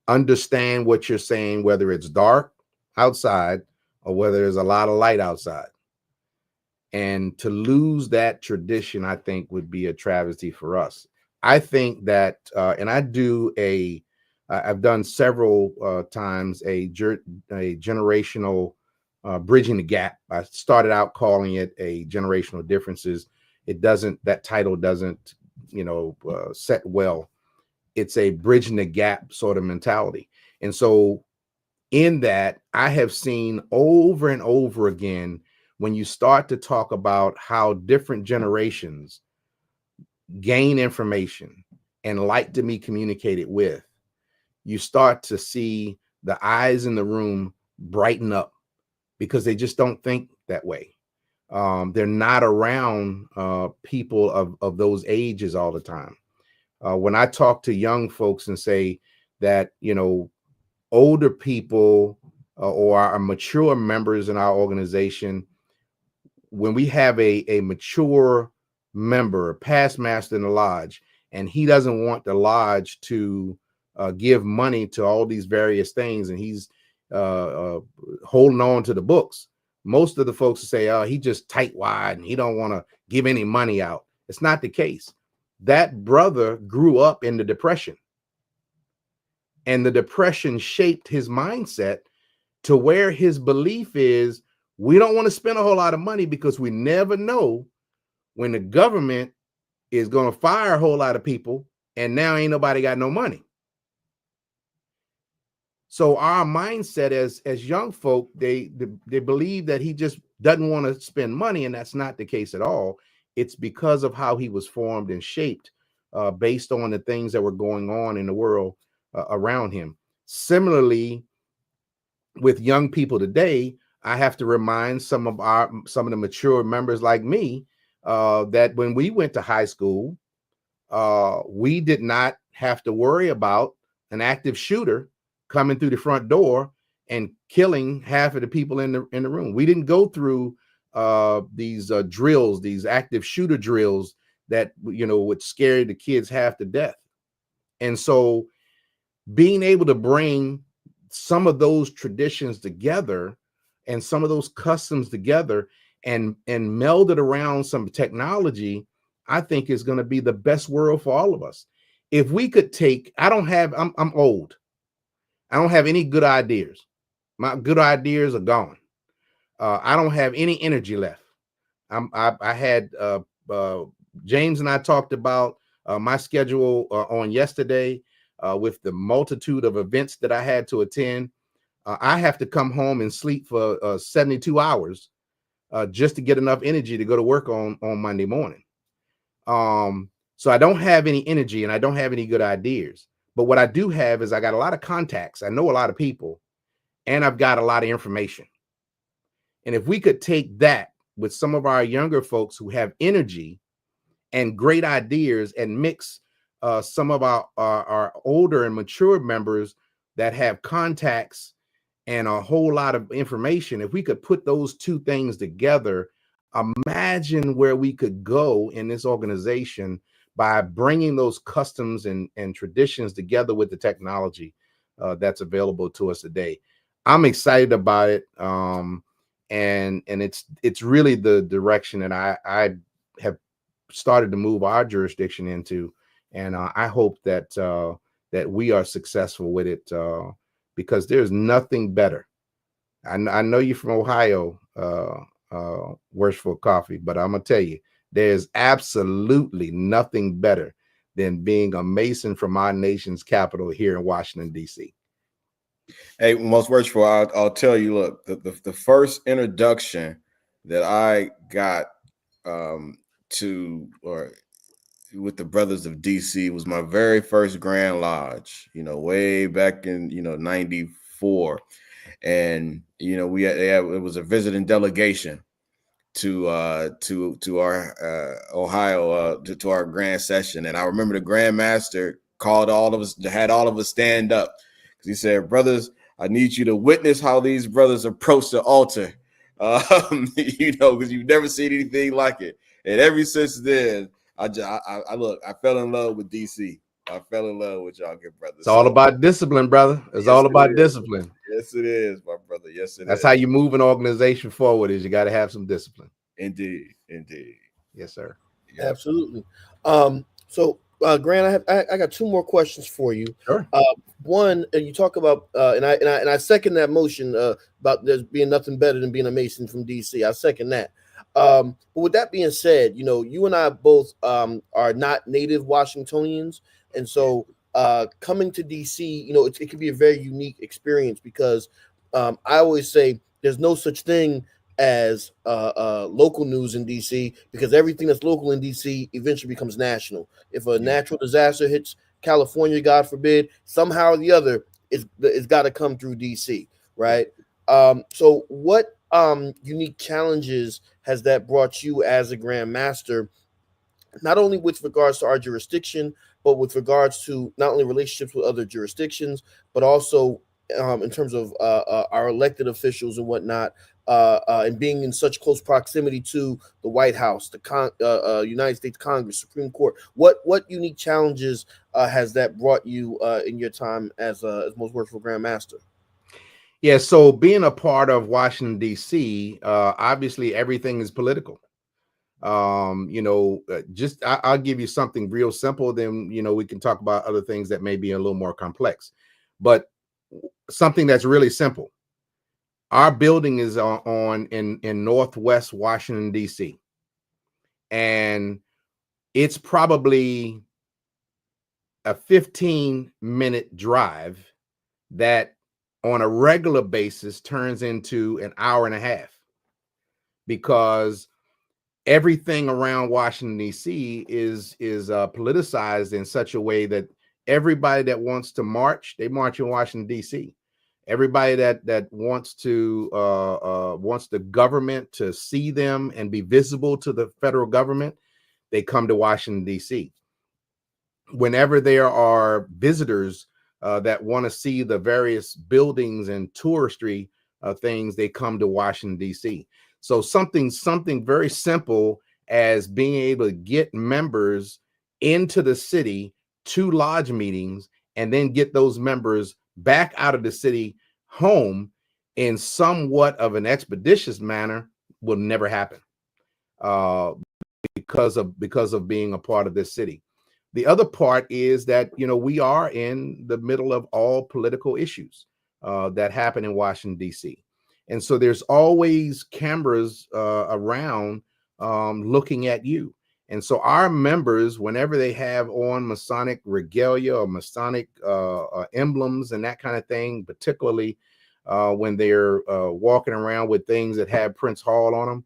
understand what you're saying, whether it's dark outside or whether there's a lot of light outside. And to lose that tradition, I think, would be a travesty for us. I think that, and I've done several times a generational bridging the gap. I started out calling it a generational differences. That title doesn't, set well. It's a bridging the gap sort of mentality. And so in that, I have seen over and over again, when you start to talk about how different generations gain information and like to be communicated with, you start to see the eyes in the room brighten up because they just don't think that way. They're not around people of those ages all the time. When I talk to young folks and say that, older people or our mature members in our organization, when we have a mature member, a past master in the lodge, and he doesn't want the lodge to give money to all these various things, and he's holding on to the books, most of the folks say, oh, he just tightwad and he don't want to give any money out. It's not the case. That brother grew up in the Depression, and the Depression shaped his mindset to where his belief is, we don't want to spend a whole lot of money because we never know when the government is going to fire a whole lot of people and now ain't nobody got no money. So our mindset as young folk, they believe that he just doesn't want to spend money, and that's not the case at all. It's because of how he was formed and shaped based on the things that were going on in the world around him. Similarly, with young people today, I have to remind some of the mature members like me that when we went to high school, we did not have to worry about an active shooter coming through the front door and killing half of the people in the room. We didn't go through these drills, these active shooter drills that would scare the kids half to death. And so being able to bring some of those traditions together and some of those customs together and meld it around some technology, I think is going to be the best world for all of us. If we could take, I'm old. I don't have any good ideas. My good ideas are gone. I don't have any energy left. I had James and I talked about my schedule on yesterday with the multitude of events that I had to attend. I have to come home and sleep for 72 hours just to get enough energy to go to work on Monday morning. So I don't have any energy and I don't have any good ideas. But what I do have is I got a lot of contacts. I know a lot of people and I've got a lot of information. And if we could take that with some of our younger folks who have energy and great ideas and mix some of our older and mature members that have contacts and a whole lot of information, if we could put those two things together, imagine where we could go in this organization by bringing those customs and traditions together with the technology that's available to us today. I'm excited about it. And it's really the direction that I have started to move our jurisdiction into. And I hope that that we are successful with it because there's nothing better. I know you're from Ohio, Worshipful Coffee, but I'm gonna tell you, there's absolutely nothing better than being a Mason from our nation's capital here in Washington, D.C. Hey, most worshipful, I'll tell you, look, the first introduction that I got to or with the Brothers of DC was my very first Grand Lodge, way back in, 94. And, it was a visiting delegation to our Ohio, to our grand session. And I remember the Grand Master called all of us, had all of us stand up because he said, brothers, I need you to witness how these brothers approach the altar, because you've never seen anything like it. And ever since then, I fell in love with DC. I fell in love with y'all good brothers. It's all about discipline, brother. It's all about discipline. Yes, it is, my brother. Yes, it is. That's how you move an organization forward, is you got to have some discipline. Indeed. Yes, sir. Yeah. Absolutely. So Grant, I got two more questions for you. Sure. One, you talk about and I second that motion about there's being nothing better than being a Mason from DC. I second that. But with that being said, you and I both are not native Washingtonians, and so coming to DC, it can be a very unique experience because I always say there's no such thing as local news in DC because everything that's local in DC eventually becomes national. If a natural disaster hits California, God forbid, somehow or the other, it's got to come through DC, right? So what unique challenges has that brought you as a Grand Master, not only with regards to our jurisdiction, but with regards to not only relationships with other jurisdictions, but also in terms of our elected officials and whatnot, and being in such close proximity to the White House, the United States Congress, Supreme Court? What unique challenges has that brought you in your time as Most Worshipful Grand Master? Yeah, so being a part of Washington, D.C., obviously everything is political. I'll give you something real simple, then, we can talk about other things that may be a little more complex. But something that's really simple. Our building is in Northwest Washington, D.C. And it's probably a 15-minute drive that on a regular basis turns into an hour and a half because everything around Washington, D.C. is politicized in such a way that everybody that wants to march, they march in Washington, D.C. Everybody that wants the government to see them and be visible to the federal government, they come to Washington, D.C. Whenever there are visitors that want to see the various buildings and touristy things, they come to Washington, D.C. So something very simple as being able to get members into the city to lodge meetings and then get those members back out of the city home in somewhat of an expeditious manner will never happen because of being a part of this city. The other part is that, we are in the middle of all political issues that happen in Washington, D.C. And so there's always cameras around looking at you. And so our members, whenever they have on Masonic regalia or Masonic emblems and that kind of thing, particularly when they're walking around with things that have Prince Hall on them.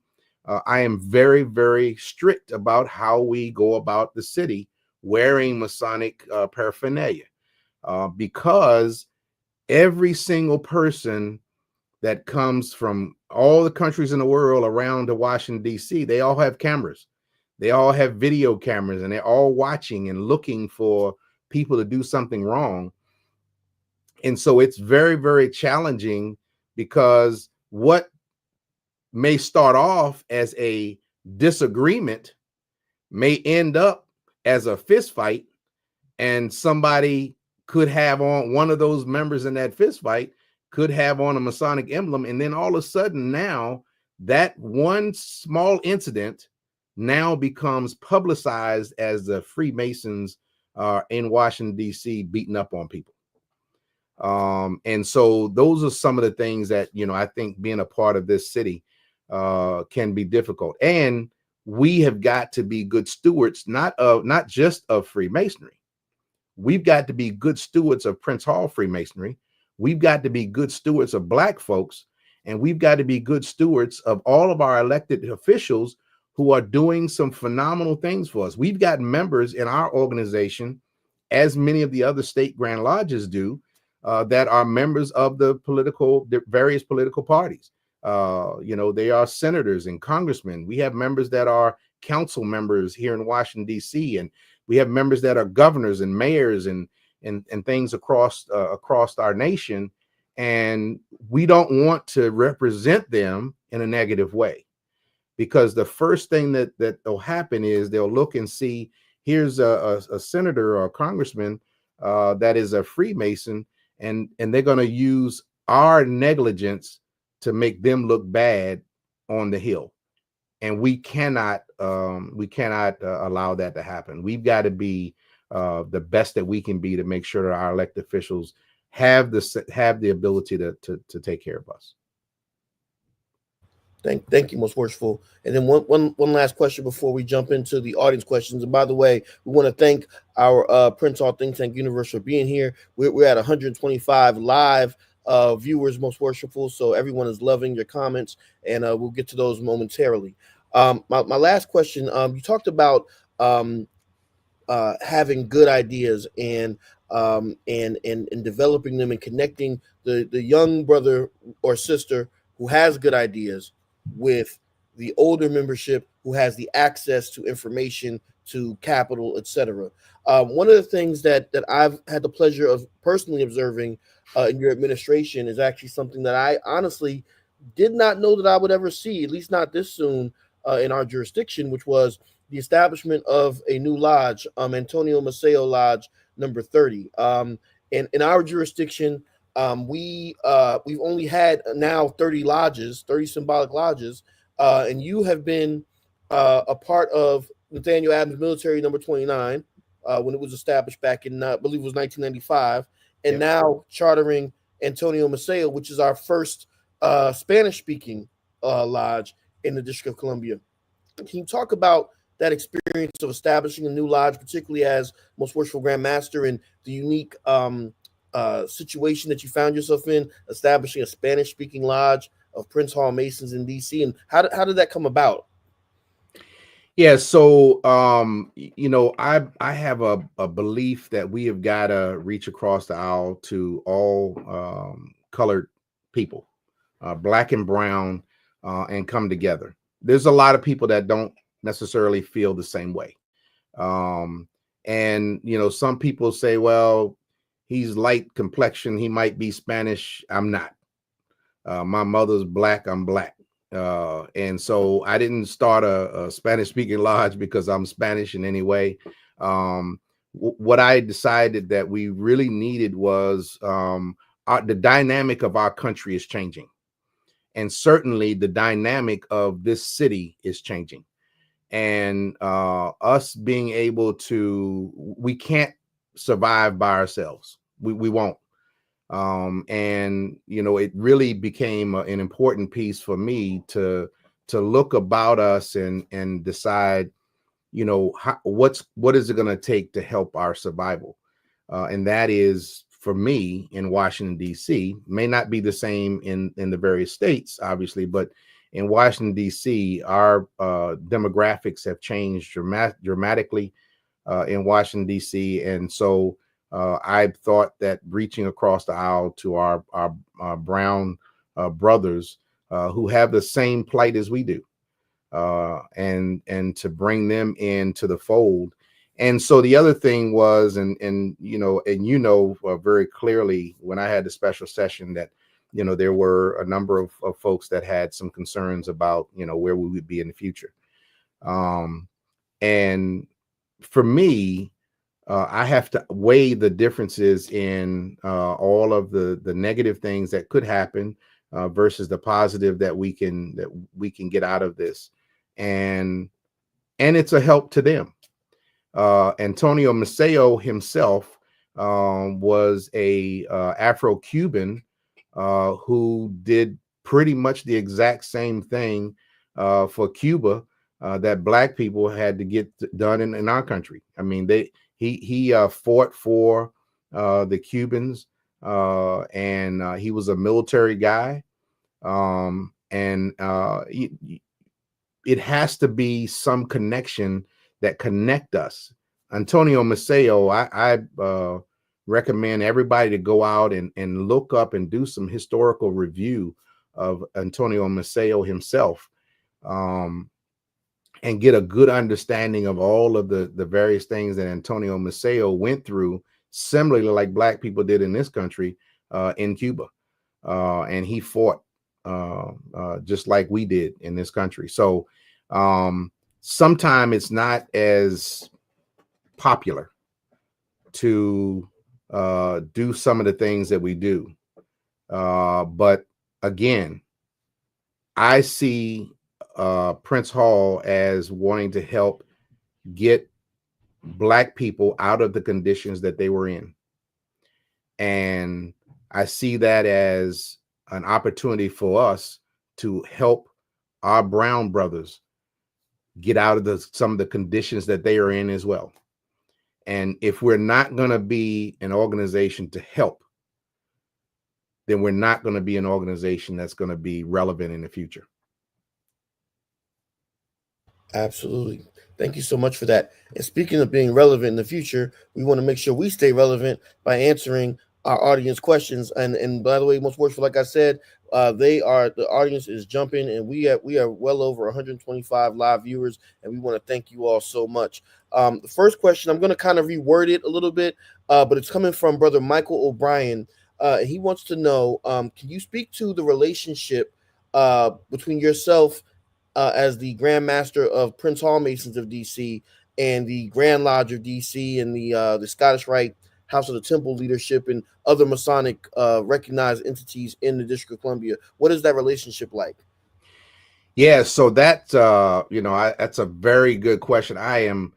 I am very, very strict about how we go about the city wearing Masonic paraphernalia, because every single person that comes from all the countries in the world around to Washington, D.C., they all have cameras. They all have video cameras, and they're all watching and looking for people to do something wrong. And so it's very, very challenging, because what may start off as a disagreement may end up as a fist fight, and somebody could have on, one of those members in that fist fight could have on a Masonic emblem, and then all of a sudden now that one small incident now becomes publicized as the Freemasons in Washington, D.C. beating up on people. And so those are some of the things that, you know, I think being a part of this city can be difficult. And we have got to be good stewards, not just of Freemasonry. We've got to be good stewards of Prince Hall Freemasonry. We've got to be good stewards of Black folks, and we've got to be good stewards of all of our elected officials who are doing some phenomenal things for us. We've got members in our organization, as many of the other state Grand Lodges do, that are members of the various political parties. You know, they are senators and congressmen. We have members that are council members here in Washington, D.C., and we have members that are governors and mayors and things across our nation. And we don't want to represent them in a negative way, because the first thing that will happen is they'll look and see, here's a senator or a congressman that is a Freemason, and they're going to use our negligence to make them look bad on the Hill. And we cannot allow that to happen. We've got to be the best that we can be to make sure that our elected officials have the ability to take care of us. Thank you, Most Worshipful. And then one last question before we jump into the audience questions. And by the way, we want to thank our Prince Hall Think Tank Universe for being here. We're at 125 live viewers, Most Worshipful. So everyone is loving your comments, and we'll get to those momentarily. My last question, you talked about having good ideas and developing them and connecting the young brother or sister who has good ideas with the older membership who has the access to information, to capital, etc. One of the things that I've had the pleasure of personally observing in your administration is actually something that I honestly did not know that I would ever see, at least not this soon in our jurisdiction, which was the establishment of a new lodge, Antonio Maceo Lodge number 30. In our jurisdiction, we've only had now 30 lodges, 30 symbolic lodges, and you have been a part of Nathaniel Adams Military number 29 when it was established back in, I believe it was 1995, and now chartering Antonio Maceo, which is our first Spanish-speaking lodge in the District of Columbia. Can you talk about that experience of establishing a new lodge, particularly as Most Worshipful Grand Master, and the unique situation that you found yourself in, establishing a Spanish-speaking lodge of Prince Hall Masons in D.C., and how did that come about? Yeah, so you know, I have a belief that we have got to reach across the aisle to all colored people, Black and brown, and come together. There's a lot of people that don't necessarily feel the same way, and you know, some people say, well, he's light complexion, he might be Spanish. I'm not. My mother's Black, I'm Black. And so I didn't start a Spanish-speaking lodge because I'm Spanish in any way. What I decided that we really needed was the dynamic of our country is changing. And certainly the dynamic of this city is changing. And us being able to, we can't survive by ourselves. We won't. And you know, it really became an important piece for me to look about us and decide, you know, what is it going to take to help our survival, and that is for me in Washington, D.C. May not be the same in the various states, obviously, but in Washington, D.C., our demographics have changed dramatically in Washington, D.C. And so I thought that reaching across the aisle to our brown brothers who have the same plight as we do, and to bring them into the fold. And so the other thing was, and very clearly when I had the special session that, there were a number of folks that had some concerns about, where we would be in the future. And for me, I have to weigh the differences in all of the negative things that could happen versus the positive that we can get out of this, and it's a help to them. Antonio Maceo himself was a Afro-Cuban who did pretty much the exact same thing for Cuba that Black people had to get done in our country. I mean, he fought for the Cubans, and he was a military guy. It has to be some connection that connect us. Antonio Maceo, I recommend everybody to go out and look up and do some historical review of Antonio Maceo himself, and get a good understanding of all of the various things that Antonio Maceo went through, similarly like Black people did in this country in Cuba. And he fought just like we did in this country. So sometimes it's not as popular to do some of the things that we do. But again, I see Prince Hall as wanting to help get Black people out of the conditions that they were in. And I see that as an opportunity for us to help our brown brothers get out of some of the conditions that they are in as well. And if we're not going to be an organization to help, then we're not going to be an organization that's going to be relevant in the future. Absolutely. Thank you so much for that. And speaking of being relevant in the future, we want to make sure we stay relevant by answering our audience questions. And by the way, most worshipful, like I said, the audience is jumping, and we are well over 125 live viewers, and we want to thank you all so much. The first question, I'm going to kind of reword it a little bit, but it's coming from Brother Michael O'Brien. He wants to know, can you speak to the relationship between yourself as the Grand Master of Prince Hall Masons of DC and the Grand Lodge of DC and the Scottish Rite House of the Temple leadership and other Masonic recognized entities in the District of Columbia? What is that relationship like? Yeah, so that that's a very good question. I am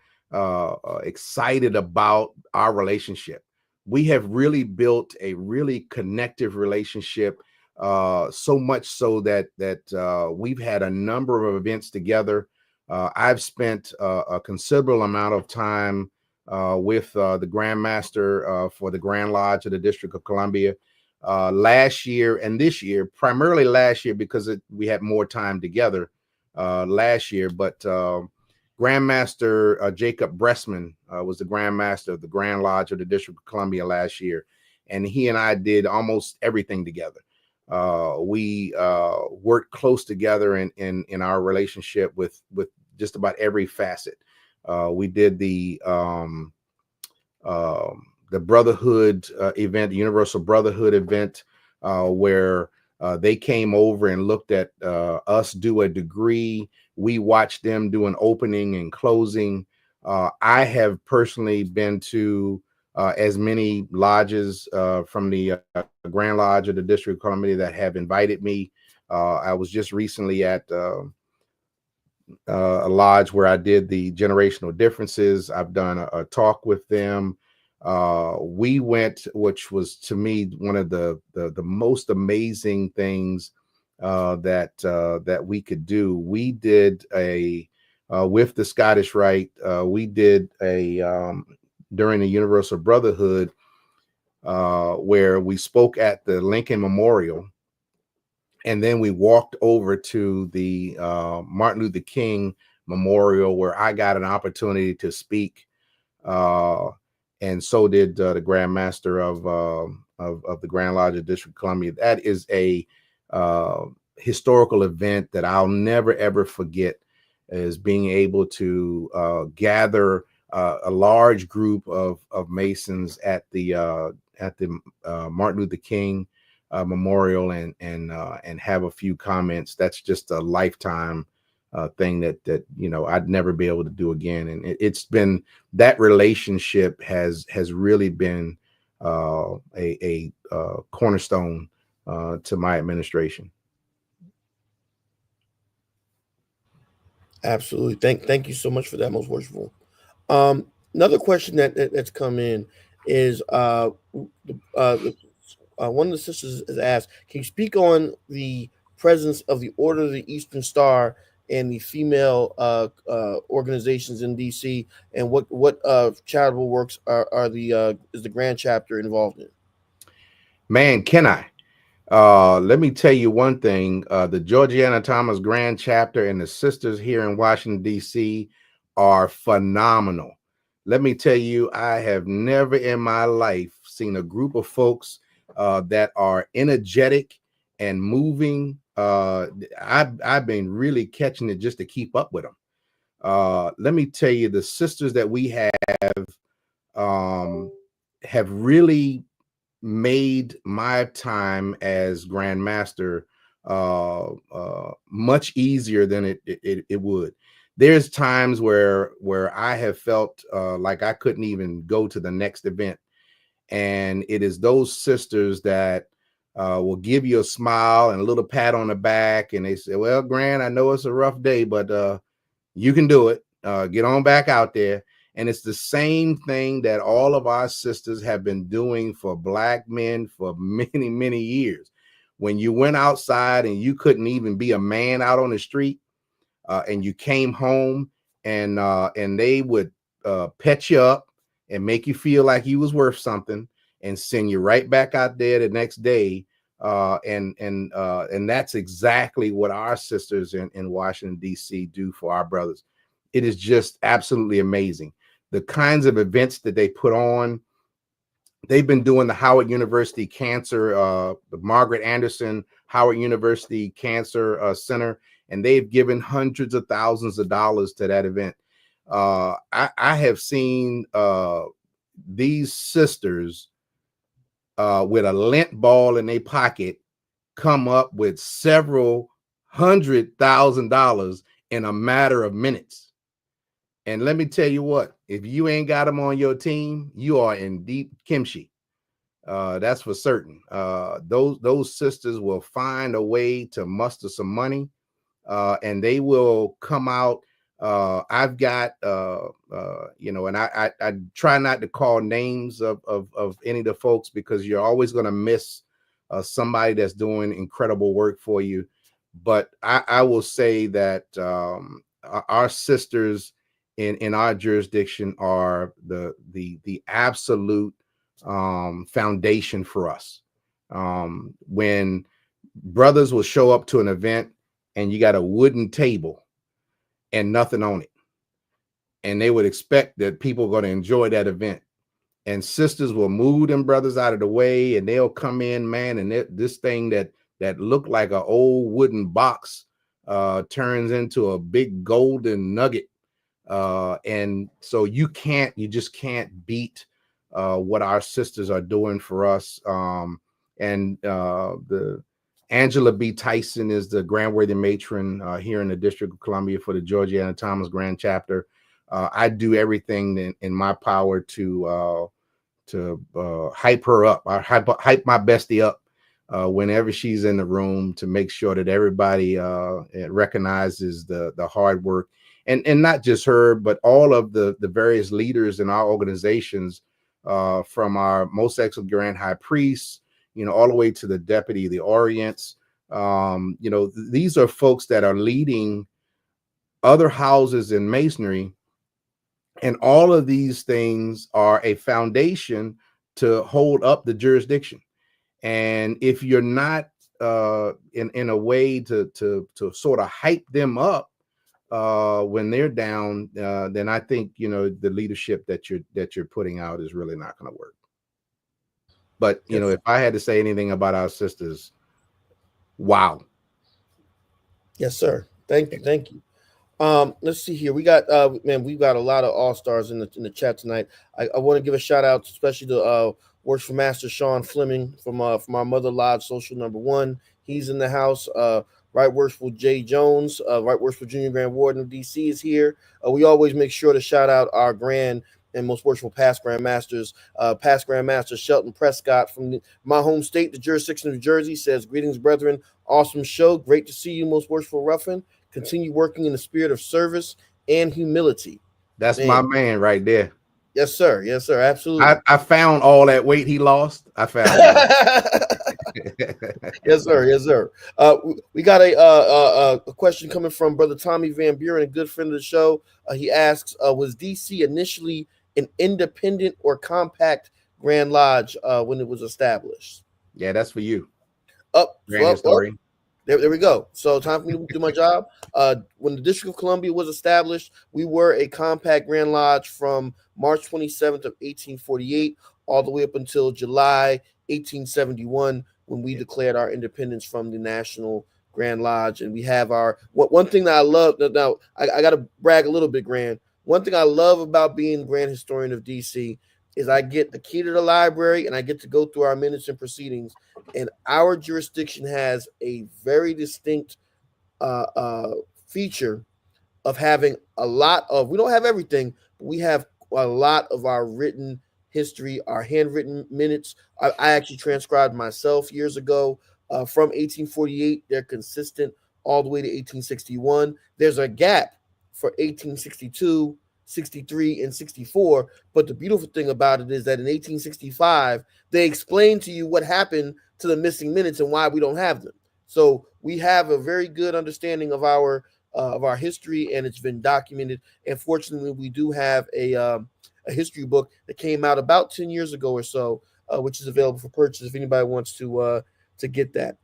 excited about our relationship. We have really built a really connective relationship, so much so that we've had a number of events together. I've spent a considerable amount of time with the Grand Master for the Grand Lodge of the District of Columbia last year and this year, primarily last year because we had more time together last year. But Grand Master Jacob Bressman was the Grand Master of the Grand Lodge of the District of Columbia last year, and he and I did almost everything together. We worked close together in our relationship with just about every facet. We did the Brotherhood event, the Universal Brotherhood event, where they came over and looked at us do a degree. We watched them do an opening and closing. I have personally been to as many lodges from the Grand Lodge of the District of Columbia that have invited me. I was just recently at a lodge where I did the generational differences. I've done a talk with them. We went, which was to me one of the most amazing things that we could do. We did a with the Scottish Rite. We did a during the Universal Brotherhood. where we spoke at the Lincoln Memorial, and then we walked over to the Martin Luther King Memorial, where I got an opportunity to speak, and so did the Grand Master of the Grand Lodge of District of Columbia. That is a historical event that I'll never ever forget, is being able to gather a large group of Masons at the Martin Luther King Memorial and have a few comments. That's just a lifetime thing that you know I'd never be able to do again. And it's been, that relationship has really been a cornerstone to my administration. Absolutely. Thank you so much for that, most worshipful. Another question that's come in is one of the sisters has asked, can you speak on the presence of the Order of the Eastern Star and the female organizations in DC, and what charitable works are the is the Grand Chapter involved in? Man, can I? Let me tell you one thing. The Georgiana Thomas Grand Chapter and the sisters here in Washington, D.C. are phenomenal. Let me tell you, I have never in my life seen a group of folks that are energetic and moving. I've been really catching it just to keep up with them. Let me tell you, the sisters that we have really made my time as Grand Master much easier than it would. There's times where I have felt like I couldn't even go to the next event, and it is those sisters that will give you a smile and a little pat on the back, and they say, well, Grand, I know it's a rough day, but you can do it. Get on back out there. And it's the same thing that all of our sisters have been doing for Black men for many, many years. When you went outside and you couldn't even be a man out on the street, and you came home and they would pet you up and make you feel like you was worth something and send you right back out there the next day. And that's exactly what our sisters in Washington, D.C. do for our brothers. It is just absolutely amazing. The kinds of events that they put on. They've been doing the Howard University Cancer, the Margaret Anderson Howard University Cancer Center, and they've given hundreds of thousands of dollars to that event. I have seen these sisters with a lint ball in their pocket come up with several $100,000 in a matter of minutes. And let me tell you what, if you ain't got them on your team, you are in deep kimchi. That's for certain. Those sisters will find a way to muster some money, and they will come out. I've got, and I try not to call names of any of the folks, because you're always going to miss somebody that's doing incredible work for you. But I will say that our sisters in our jurisdiction are the absolute foundation for us. When brothers will show up to an event and you got a wooden table and nothing on it, and they would expect that people are going to enjoy that event, and sisters will move them brothers out of the way, and they'll come in, man, and this thing that looked like an old wooden box turns into a big golden nugget. And so you just can't beat what our sisters are doing for us. And the Angela B. Tyson is the Grand Worthy Matron here in the District of Columbia for the Georgiana Thomas Grand Chapter. I do everything in my power to hype her up. I hype my bestie up whenever she's in the room, to make sure that everybody recognizes the hard work. And not just her, but all of the various leaders in our organizations, from our most excellent Grand High Priest, all the way to the Deputy of the Orients. These are folks that are leading other houses in Masonry. And all of these things are a foundation to hold up the jurisdiction. And if you're not in a way to sort of hype them up when they're down, then I think, you know, the leadership that you're putting out is really not going to work. But you know, if I had to say anything about our sisters, wow. Yes, sir. Thank you. Thank you. Let's see here. We got we've got a lot of all-stars in the chat tonight. I want to give a shout out especially to Worshipful Master Sean Fleming from our Mother Lodge Social Number 1. He's in the house. Right Worshipful Jay Jones, Right Worshipful Junior Grand Warden of DC is here. We always make sure to shout out our grand and most worshipful past Grand Masters. Past Grand Master Shelton Prescott from my home state, the jurisdiction of New Jersey, says, "Greetings, brethren. Awesome show. Great to see you, most worshipful Ruffin. Continue working in the spirit of service and humility." That's my man right there. Yes, sir. Yes, sir. Absolutely. I found all that weight he lost. I found it. Yes, sir. Yes, sir. We got a question coming from Brother Tommy Van Buren, a good friend of the show. He asks, was DC initially an independent or compact Grand Lodge when it was established? Yeah, that's for you. Grand historian. There we go. So time for me to do my job. When the District of Columbia was established, we were a compact Grand Lodge from March 27th of 1848 all the way up until July 1871 when we declared our independence from the National Grand Lodge. And we have our one thing that I love. Now I got to brag a little bit, Grand. One thing I love about being Grand Historian of DC is I get the key to the library and I get to go through our minutes and proceedings. And our jurisdiction has a very distinct feature of having a lot of, we don't have everything, but we have a lot of our written history, our handwritten minutes. I actually transcribed myself years ago from 1848. They're consistent all the way to 1861. There's a gap for 1862, 63, and 64. But the beautiful thing about it is that in 1865, they explain to you what happened to the missing minutes and why we don't have them. So we have a very good understanding of our history, and it's been documented. And fortunately, we do have a history book that came out about 10 years ago or so, which is available for purchase if anybody wants to get that.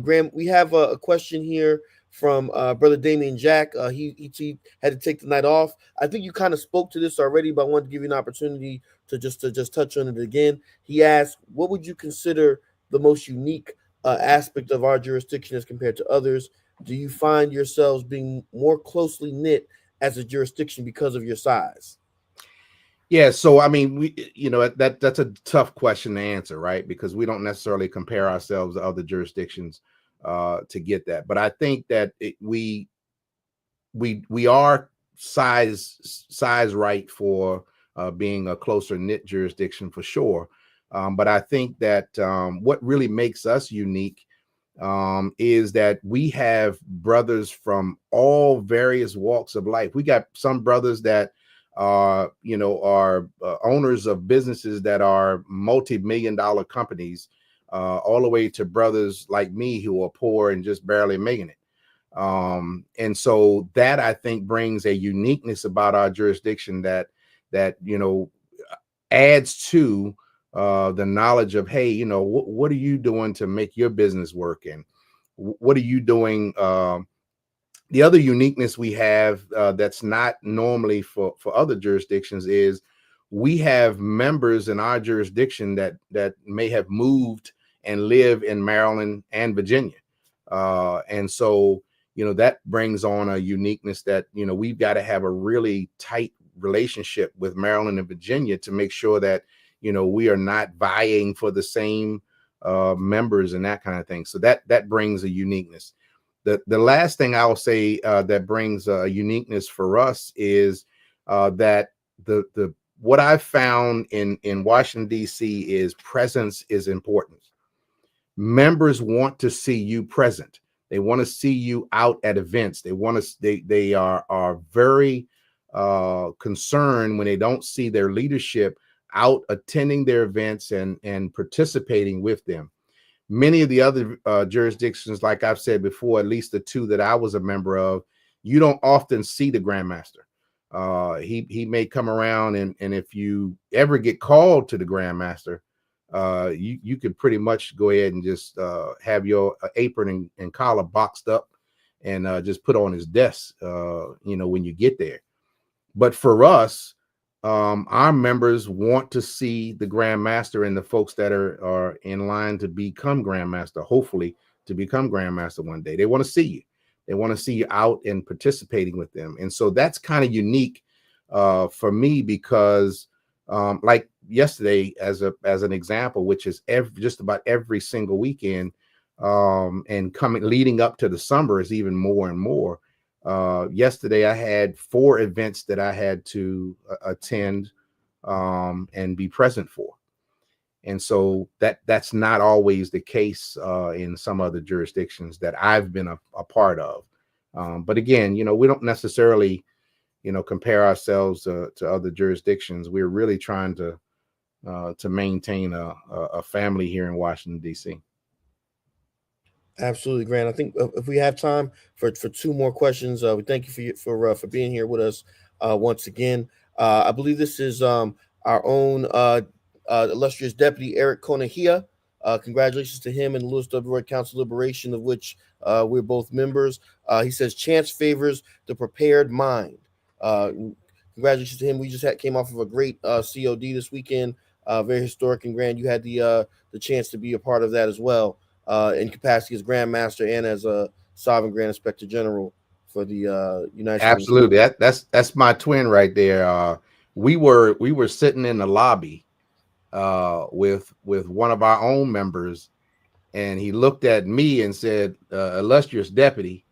Graham, we have a question here from Brother Damian Jack. He had to take the night off. I think you kind of spoke to this already, but I wanted to give you an opportunity to just touch on it again. He asked, what would you consider the most unique aspect of our jurisdiction as compared to others? Do you find yourselves being more closely knit as a jurisdiction because of your size? Yeah, so I mean, that's a tough question to answer, right? Because we don't necessarily compare ourselves to other jurisdictions to get that. But I think that we are size right for being a closer knit jurisdiction for sure. But I think that what really makes us unique is that we have brothers from all various walks of life. We got some brothers that are owners of businesses that are multi-million-dollar companies, all the way to brothers like me who are poor and just barely making it. And so that, I think, brings a uniqueness about our jurisdiction that adds to the knowledge of, hey, what are you doing to make your business work, and what are you doing? The other uniqueness we have that's not normally for other jurisdictions is we have members in our jurisdiction that may have moved and live in Maryland and Virginia. And so, that brings on a uniqueness that, we've got to have a really tight relationship with Maryland and Virginia to make sure that, we are not vying for the same members and that kind of thing. So that brings a uniqueness. The last thing I'll say that brings a uniqueness for us is that the what I've found in Washington, D.C. is presence is important. Members want to see you present. They want to see you out at events. They are very concerned when they don't see their leadership out attending their events and participating with them. Many of the other jurisdictions, like I've said before, at least the two that I was a member of, you don't often see the Grand Master. He may come around, and if you ever get called to the Grand Master, you could pretty much go ahead and just have your apron and collar boxed up and just put on his desk, when you get there. But for us, our members want to see the Grand Master and the folks that are in line to become Grand Master, hopefully to become Grand Master one day. They want to see you. They want to see you out and participating with them. And so that's kind of unique for me, because like yesterday, as an example, which is just about every single weekend, and leading up to the summer is even more and more. Yesterday I had 4 events that I had to attend and be present for. And so that's not always the case in some other jurisdictions that I've been a part of. But again, we don't necessarily, compare ourselves to other jurisdictions. We're really trying to maintain a family here in Washington, D.C. Absolutely, Grant. I think if we have time for 2 more questions, we thank you for being here with us once again. I believe this is our own illustrious Deputy Eric Conahia. Congratulations to him and the Lewis W. Roy Council Liberation, of which we're both members. He says chance favors the prepared mind. Congratulations to him. We just came off of a great COD this weekend, very historic. And Grant, you had the chance to be a part of that as well, in capacity as Grand Master and as a Sovereign Grand Inspector General for the United States. Absolutely, that's my twin right there. We were sitting in the lobby with one of our own members, and he looked at me and said, "Illustrious deputy,"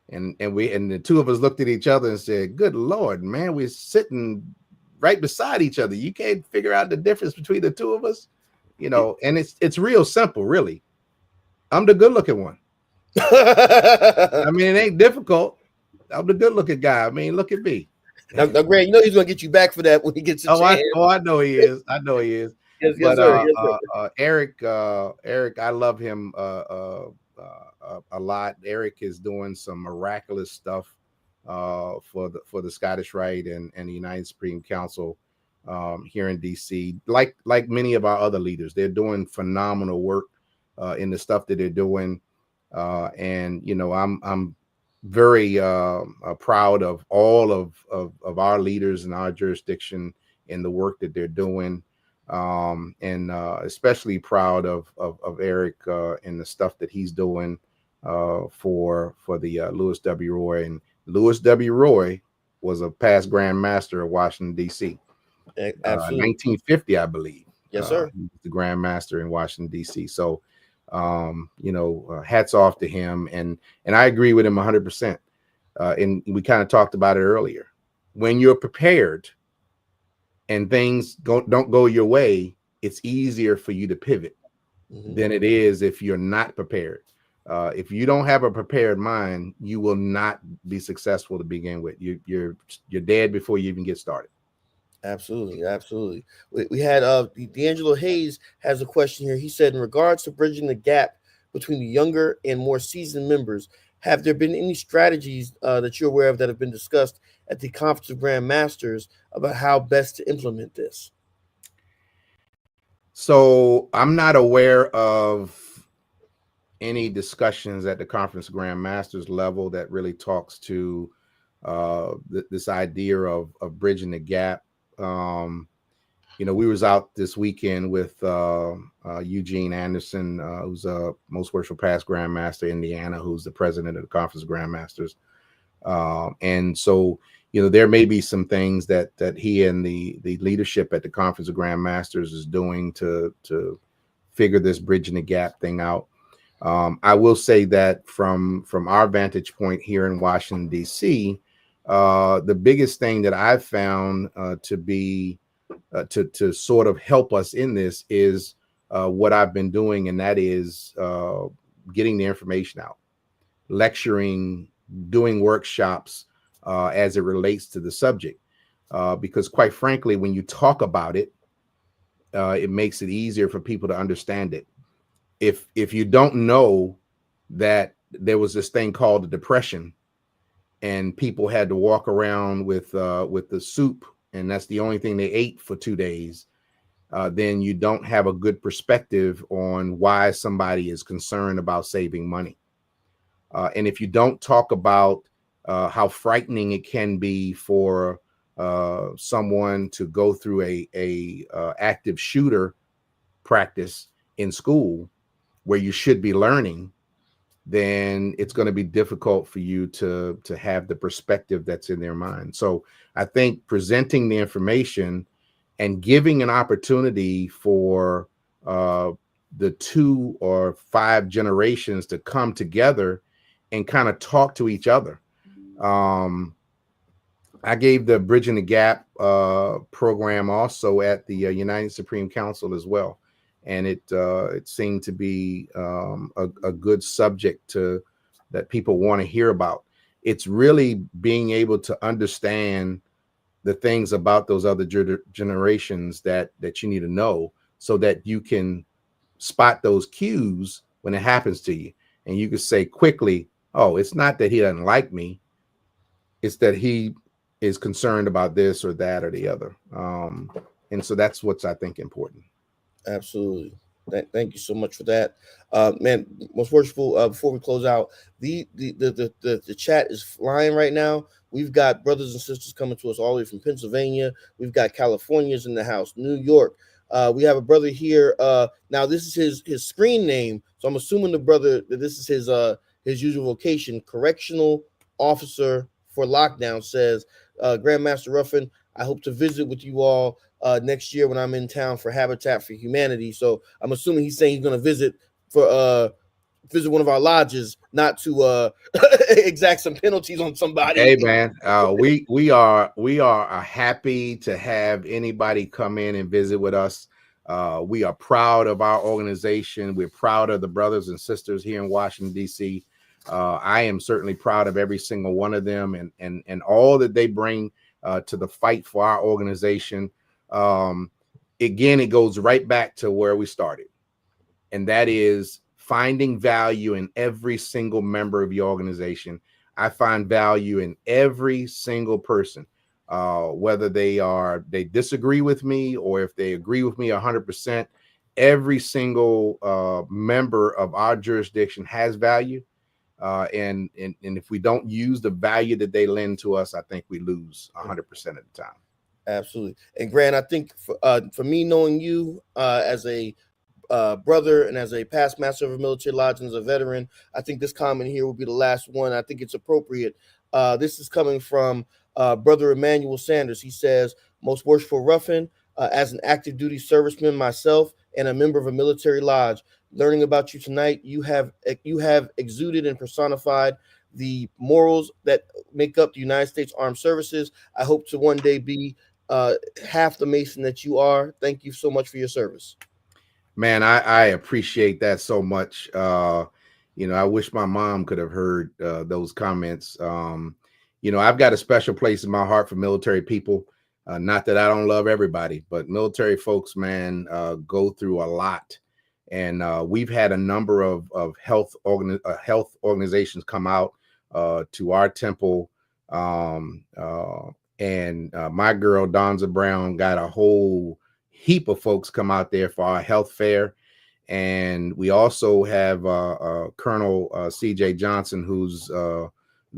and the 2 of us looked at each other and said, "Good Lord, man, we're sitting right beside each other. You can't figure out the difference between the 2 of us, And it's real simple, really. I'm the good-looking one. I mean, it ain't difficult. I'm the good-looking guy. I mean, look at me." Now, Grant, he's gonna get you back for that when he gets a chance. I know he is. I know he is. Yes, But sir. Yes, sir. Eric, I love him a lot. Eric is doing some miraculous stuff for the Scottish Rite and the United Supreme Council here in DC. Like many of our other leaders, they're doing phenomenal work in the stuff that they're doing, and I'm very proud of all of our leaders in our jurisdiction in the work that they're doing. And especially proud of Eric and the stuff that he's doing for the Lewis W. Roy. And Lewis W. Roy was a past Grand Master of Washington, D.C. Absolutely. 1950, I believe. Yes, sir. He was the Grand Master in Washington, D.C. So, hats off to him. And I agree with him 100%. And we kind of talked about it earlier. When you're prepared and things don't go your way, it's easier for you to pivot than it is if you're not prepared. If you don't have a prepared mind, you will not be successful to begin with. You're dead before you even get started. Absolutely. We had D'Angelo Hayes has a question here. He said, in regards to bridging the gap between the younger and more seasoned members, have there been any strategies that you're aware of that have been discussed at the Conference of Grand Masters about how best to implement this? So I'm not aware of any discussions at the Conference of Grand Masters level that really talks to this idea of bridging the gap. We was out this weekend with Eugene Anderson, who's a Most Worshipful Past Grand Master, Indiana, who's the president of the Conference of Grand Masters. And so, there may be some things that he and the leadership at the Conference of Grand Masters is doing to figure this bridging the gap thing out. I will say that from our vantage point here in Washington, D.C., the biggest thing that I've found to be to sort of help us in this is what I've been doing, and that is getting the information out, lecturing, doing workshops as it relates to the subject, because quite frankly, when you talk about it, it makes it easier for people to understand it. If you don't know that there was this thing called the Depression, and people had to walk around with the soup, and that's the only thing they ate for 2 days, then you don't have a good perspective on why somebody is concerned about saving money. And if you don't talk about how frightening it can be for someone to go through a active shooter practice in school where you should be learning, then it's going to be difficult for you to have the perspective that's in their mind. So I think presenting the information and giving an opportunity for the 2 or 5 generations to come together and kind of talk to each other. I gave the Bridging the Gap program also at the United Supreme Council as well, and it seemed to be a good subject that people want to hear about. It's really being able to understand the things about those other generations that you need to know, so that you can spot those cues when it happens to you, and you can say quickly, "Oh, it's not that he doesn't like me; it's that he is concerned about this or that or the other." And so that's what's, I think, important. Absolutely. Thank you so much for that, man. Most worshipful. Before we close out, the chat is flying right now. We've got brothers and sisters coming to us all the way from Pennsylvania. We've got Californians in the house, New York. We have a brother here. Now this is his screen name, so I'm assuming the brother that this is his usual vocation, correctional officer for lockdown. Says, Grand Master Ruffin, I hope to visit with you all next year when I'm in town for Habitat for Humanity. So I'm assuming he's saying he's going to visit one of our lodges, not to exact some penalties on somebody. Hey man, we are happy to have anybody come in and visit with us. We are proud of our organization. We're proud of the brothers and sisters here in Washington, D.C. I am certainly proud of every single one of them and all that they bring to the fight for our organization. Again, it goes right back to where we started, and that is finding value in every single member of your organization. I find value in every single person, whether they disagree with me or if they agree with me 100%. Every single member of our jurisdiction has value, and if we don't use the value that they lend to us, I think we lose 100% of the time. Absolutely. And Grant, I think for me, knowing you as a brother and as a past master of a military lodge and as a veteran, I think this comment here will be the last one. I think it's appropriate. This is coming from Brother Emmanuel Sanders. He says, Most Worshipful Ruffin, as an active duty serviceman myself and a member of a military lodge, learning about you tonight, you have exuded and personified the morals that make up the United States Armed Services. I hope to one day be half the Mason that you are. Thank you so much for your service. Man, I appreciate that so much. I wish my mom could have heard those comments. I've got a special place in my heart for military people. Not that I don't love everybody, but military folks, man, go through a lot. And we've had a number of health organizations come out to our temple. And my girl, Donza Brown, got a whole heap of folks come out there for our health fair. And we also have Colonel CJ Johnson, who's the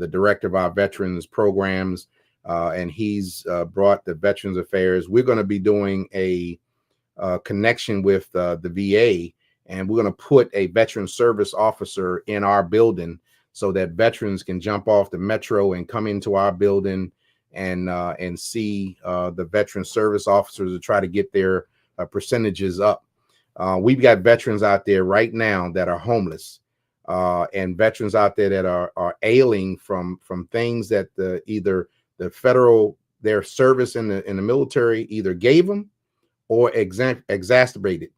director of our veterans programs, and he's brought the Veterans Affairs. We're going to be doing a connection with the VA, and we're going to put a veteran service officer in our building so that veterans can jump off the metro and come into our building and see the veteran service officers to try to get their percentages up. We've got veterans out there right now that are homeless, and veterans out there that are ailing from things that either the federal, their service in the military either gave them or exacerbated,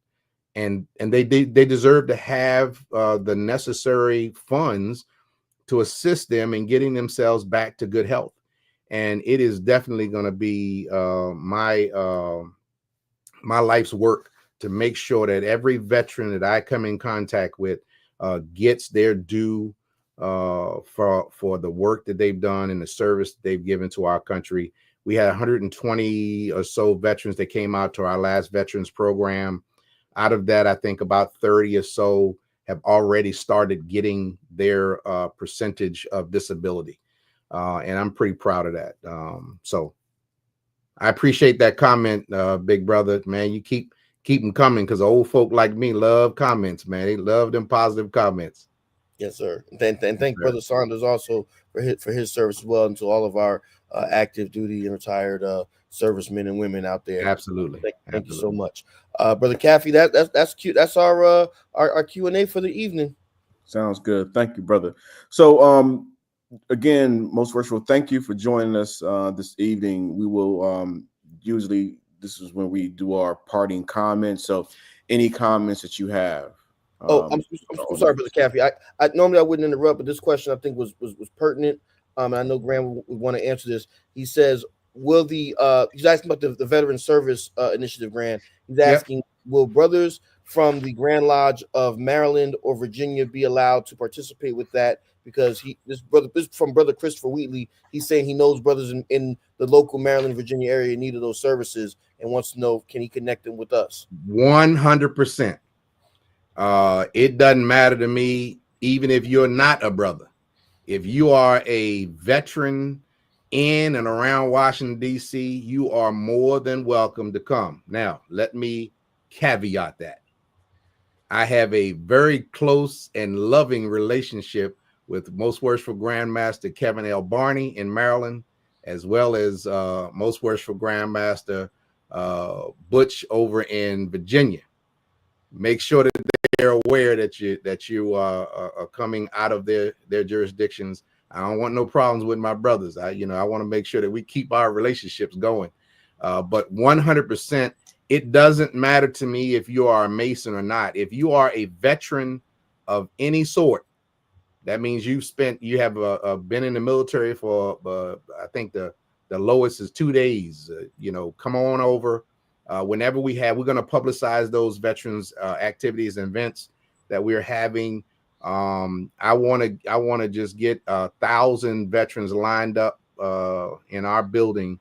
and they deserve to have the necessary funds to assist them in getting themselves back to good health. And it is definitely going to be my life's work to make sure that every veteran that I come in contact with gets their due for the work that they've done and the service they've given to our country. We had 120 or so veterans that came out to our last veterans program. Out of that, I think about 30 or so have already started getting their percentage of disability. And I'm pretty proud of that. So I appreciate that comment, big brother. Man, you keep them coming, because old folk like me love comments, man. They love them positive comments. Yes, sir. And thank Brother Saunders also for his service as well, and to all of our active duty and retired servicemen and women out there. Absolutely. Thank you so much, Brother Caffey. That's cute. That's our Q&A for the evening. Sounds good. Thank you, brother. So again, most worshipful, thank you for joining us this evening. We will usually, this is when we do our parting comments. So any comments that you have. I'm sorry, Brother Caffey. I normally I wouldn't interrupt, but this question I think was pertinent. And I know Graham would want to answer this. He says, will he's asking about the Veteran Service Initiative grant. He's asking, will brothers from the Grand Lodge of Maryland or Virginia be allowed to participate with that? Because this from Brother Christopher Wheatley. He's saying he knows brothers in the local Maryland, Virginia area needed those services and wants to know, can he connect them with us? 100%. It doesn't matter to me, even if you're not a brother. If you are a veteran in and around Washington, D.C., you are more than welcome to come. Now, let me caveat that. I have a very close and loving relationship with Most Worshipful Grand Master Kevin L. Barney in Maryland, as well as Most Worshipful Grand Master Butch over in Virginia. Make sure that they're aware that you are coming out of their jurisdictions. I don't want no problems with my brothers. I want to make sure that we keep our relationships going. But 100%, it doesn't matter to me if you are a Mason or not. If you are a veteran of any sort, that means you have been in the military for I think the lowest is 2 days. Come on over. Whenever we're going to publicize those veterans activities and events that we're having. I want to just get 1,000 veterans lined up in our building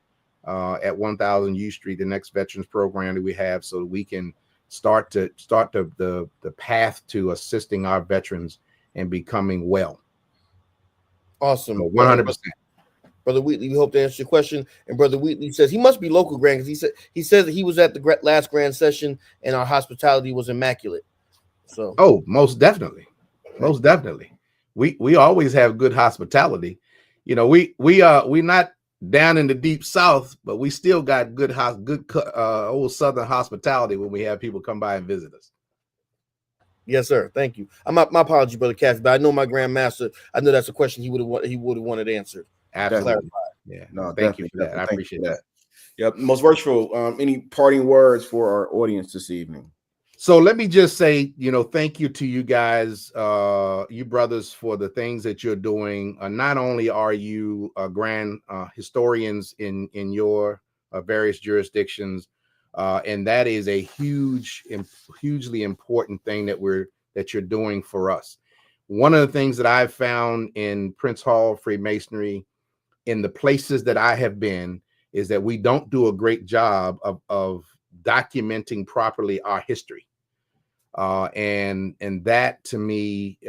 at 1000 U Street, the next veterans program that we have, so that we can start the path to assisting our veterans and becoming well. Awesome. So 100%. Brother Wheatley, we hope to answer your question. And Brother Wheatley says he must be local, Grand, because he says that he was at the last Grand session and our hospitality was immaculate. So, most definitely, most definitely. We always have good hospitality. We not down in the deep South, but we still got good old Southern hospitality when we have people come by and visit us. Yes, sir. Thank you. My apology, Brother Caffey, but I know my Grand Master. I know that's a question he would have wanted answered. Absolutely. Yeah. No, thank you for that. I appreciate that. Yep. Most worshipful, any parting words for our audience this evening? So let me just say, thank you to you guys, you brothers, for the things that you're doing. Not only are you grand historians in your various jurisdictions, and that is a hugely important thing that you're doing for us. One of the things that I've found in Prince Hall Freemasonry, in the places that I have been, is that we don't do a great job of documenting properly our history. And that to me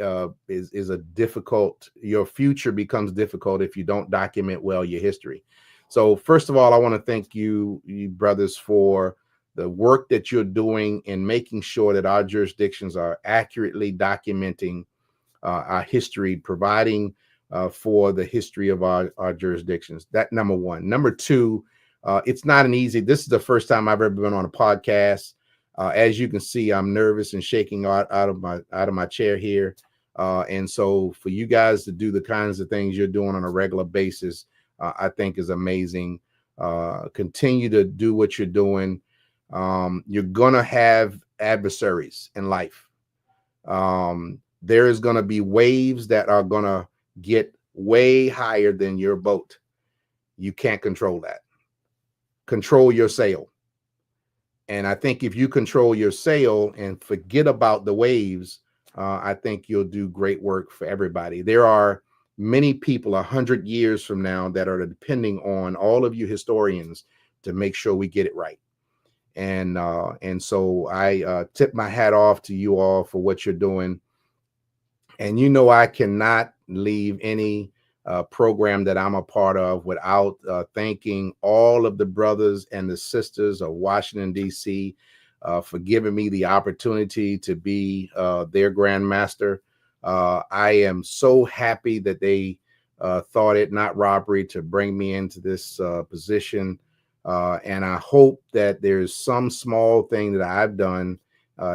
is a difficult, your future becomes difficult if you don't document well your history. So first of all, I want to thank you brothers for the work that you're doing in making sure that our jurisdictions are accurately documenting our history, providing for the history of our jurisdictions. That number one. Number two, it's not an easy, this is the first time I've ever been on a podcast. As you can see, I'm nervous and shaking out of my chair here. And so for you guys to do the kinds of things you're doing on a regular basis, I think is amazing. Continue to do what you're doing. You're going to have adversaries in life. There is going to be waves that are going to get way higher than your boat. You can't control that. Control your sail. And I think if you control your sail and forget about the waves, I think you'll do great work for everybody. There are many people 100 years from now that are depending on all of you historians to make sure we get it right. And so I tip my hat off to you all for what you're doing. And I cannot leave any program that I'm a part of without thanking all of the brothers and the sisters of Washington, D.C. For giving me the opportunity to be their Grand Master. I am so happy that they thought it not robbery to bring me into this position. And I hope that there's some small thing that I've done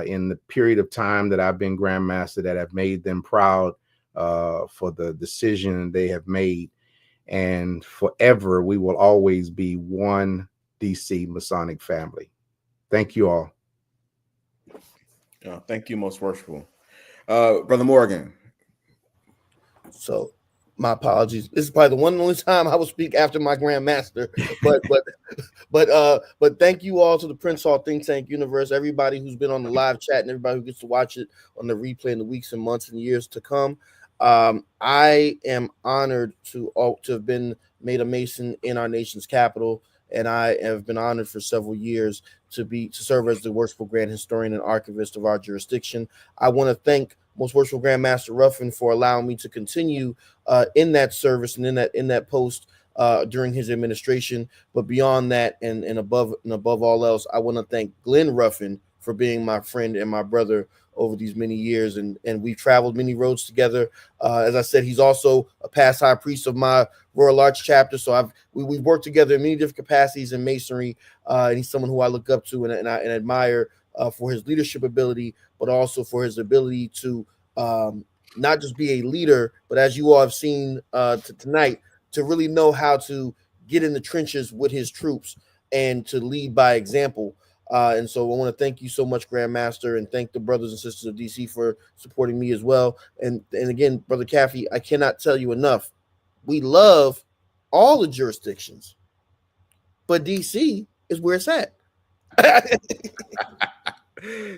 in the period of time that I've been Grand Master that have made them proud for the decision they have made. And forever, we will always be one DC Masonic family. Thank you all. Thank you, Most Worshipful. Brother Morgan. So my apologies. This is probably the one and only time I will speak after my Grand Master. But thank you all to the Prince Hall Think Tank universe, everybody who's been on the live chat and everybody who gets to watch it on the replay in the weeks and months and years to come. I am honored to have been made a Mason in our nation's capital, and I have been honored for several years to serve as the Worshipful Grand Historian and Archivist of our jurisdiction. I want to thank Most Worshipful Grand Master Ruffin for allowing me to continue in that service and in that post during his administration. But beyond that, and above all else, I want to thank Glenn Ruffin for being my friend and my brother over these many years, and we've traveled many roads together. As I said, he's also a past high priest of my Royal Arch chapter, so we've worked together in many different capacities in Masonry, and he's someone who I look up to and I admire for his leadership ability, but also for his ability to not just be a leader, but as you all have seen tonight, to really know how to get in the trenches with his troops and to lead by example. And so I want to thank you so much, Grand Master, and thank the brothers and sisters of DC for supporting me as well. And again, Brother Caffey, I cannot tell you enough. We love all the jurisdictions, but DC is where it's at.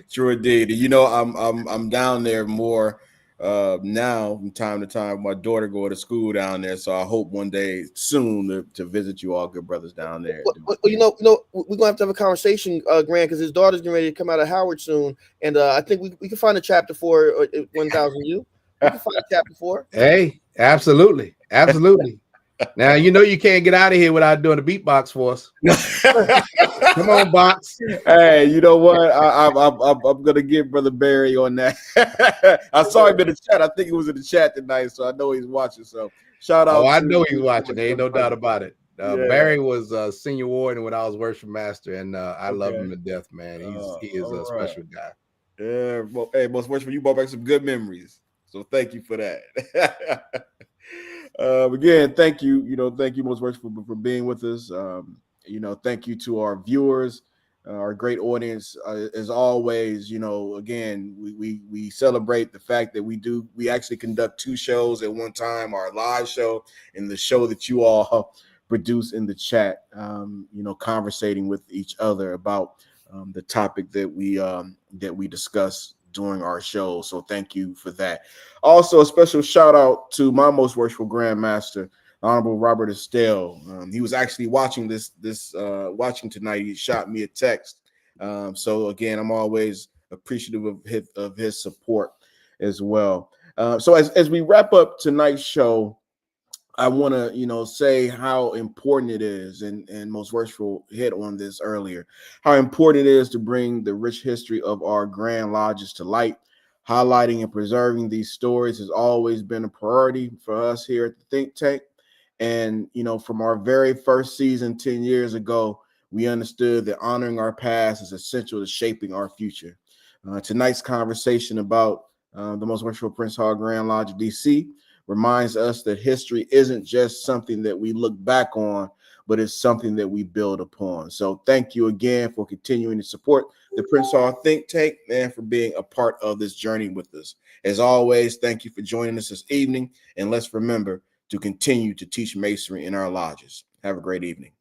True indeed. I'm down there more now from time to time. My daughter go to school down there, so I hope one day soon to visit you all, good brothers, down there. Well, we're gonna have to have a conversation, Grant, because his daughter's getting ready to come out of Howard soon, and I think we can find a chapter for 1000U. We can find a chapter for. Hey, absolutely. Now you can't get out of here without doing a beatbox for us. Come on, box. Hey, you know what? I'm gonna get Brother Barry on that. I saw him in the chat. I think he was in the chat tonight, so I know he's watching. So shout out. Oh, I know he's watching. There ain't no doubt about it. Barry was senior warden when I was worship master, and I love him to death, man. He is a special guy. Yeah, well, hey, Most Worshipful, you brought back some good memories. So thank you for that. Again, thank you. Thank you, Most Worshipful, for being with us. Thank you to our viewers, our great audience. As always, again, we celebrate the fact that we actually conduct two shows at one time, our live show and the show that you all produce in the chat, conversating with each other about the topic that we discuss during our show. So thank you for that. Also, a special shout out to my Most Worshipful Grand Master, Honorable Robert Estelle. He was actually watching watching tonight. He shot me a text. So again, I'm always appreciative of his support as well. So as we wrap up tonight's show, I want to, say how important it is, and Most Worshipful hit on this earlier, how important it is to bring the rich history of our Grand Lodges to light. Highlighting and preserving these stories has always been a priority for us here at the Think Tank. And, from our very first season 10 years ago, we understood that honoring our past is essential to shaping our future. Tonight's conversation about the Most Worshipful Prince Hall Grand Lodge of DC reminds us that history isn't just something that we look back on, but it's something that we build upon. So thank you again for continuing to support the Prince Hall Think Tank and for being a part of this journey with us. As always, thank you for joining us this evening. And let's remember to continue to teach Masonry in our lodges. Have a great evening.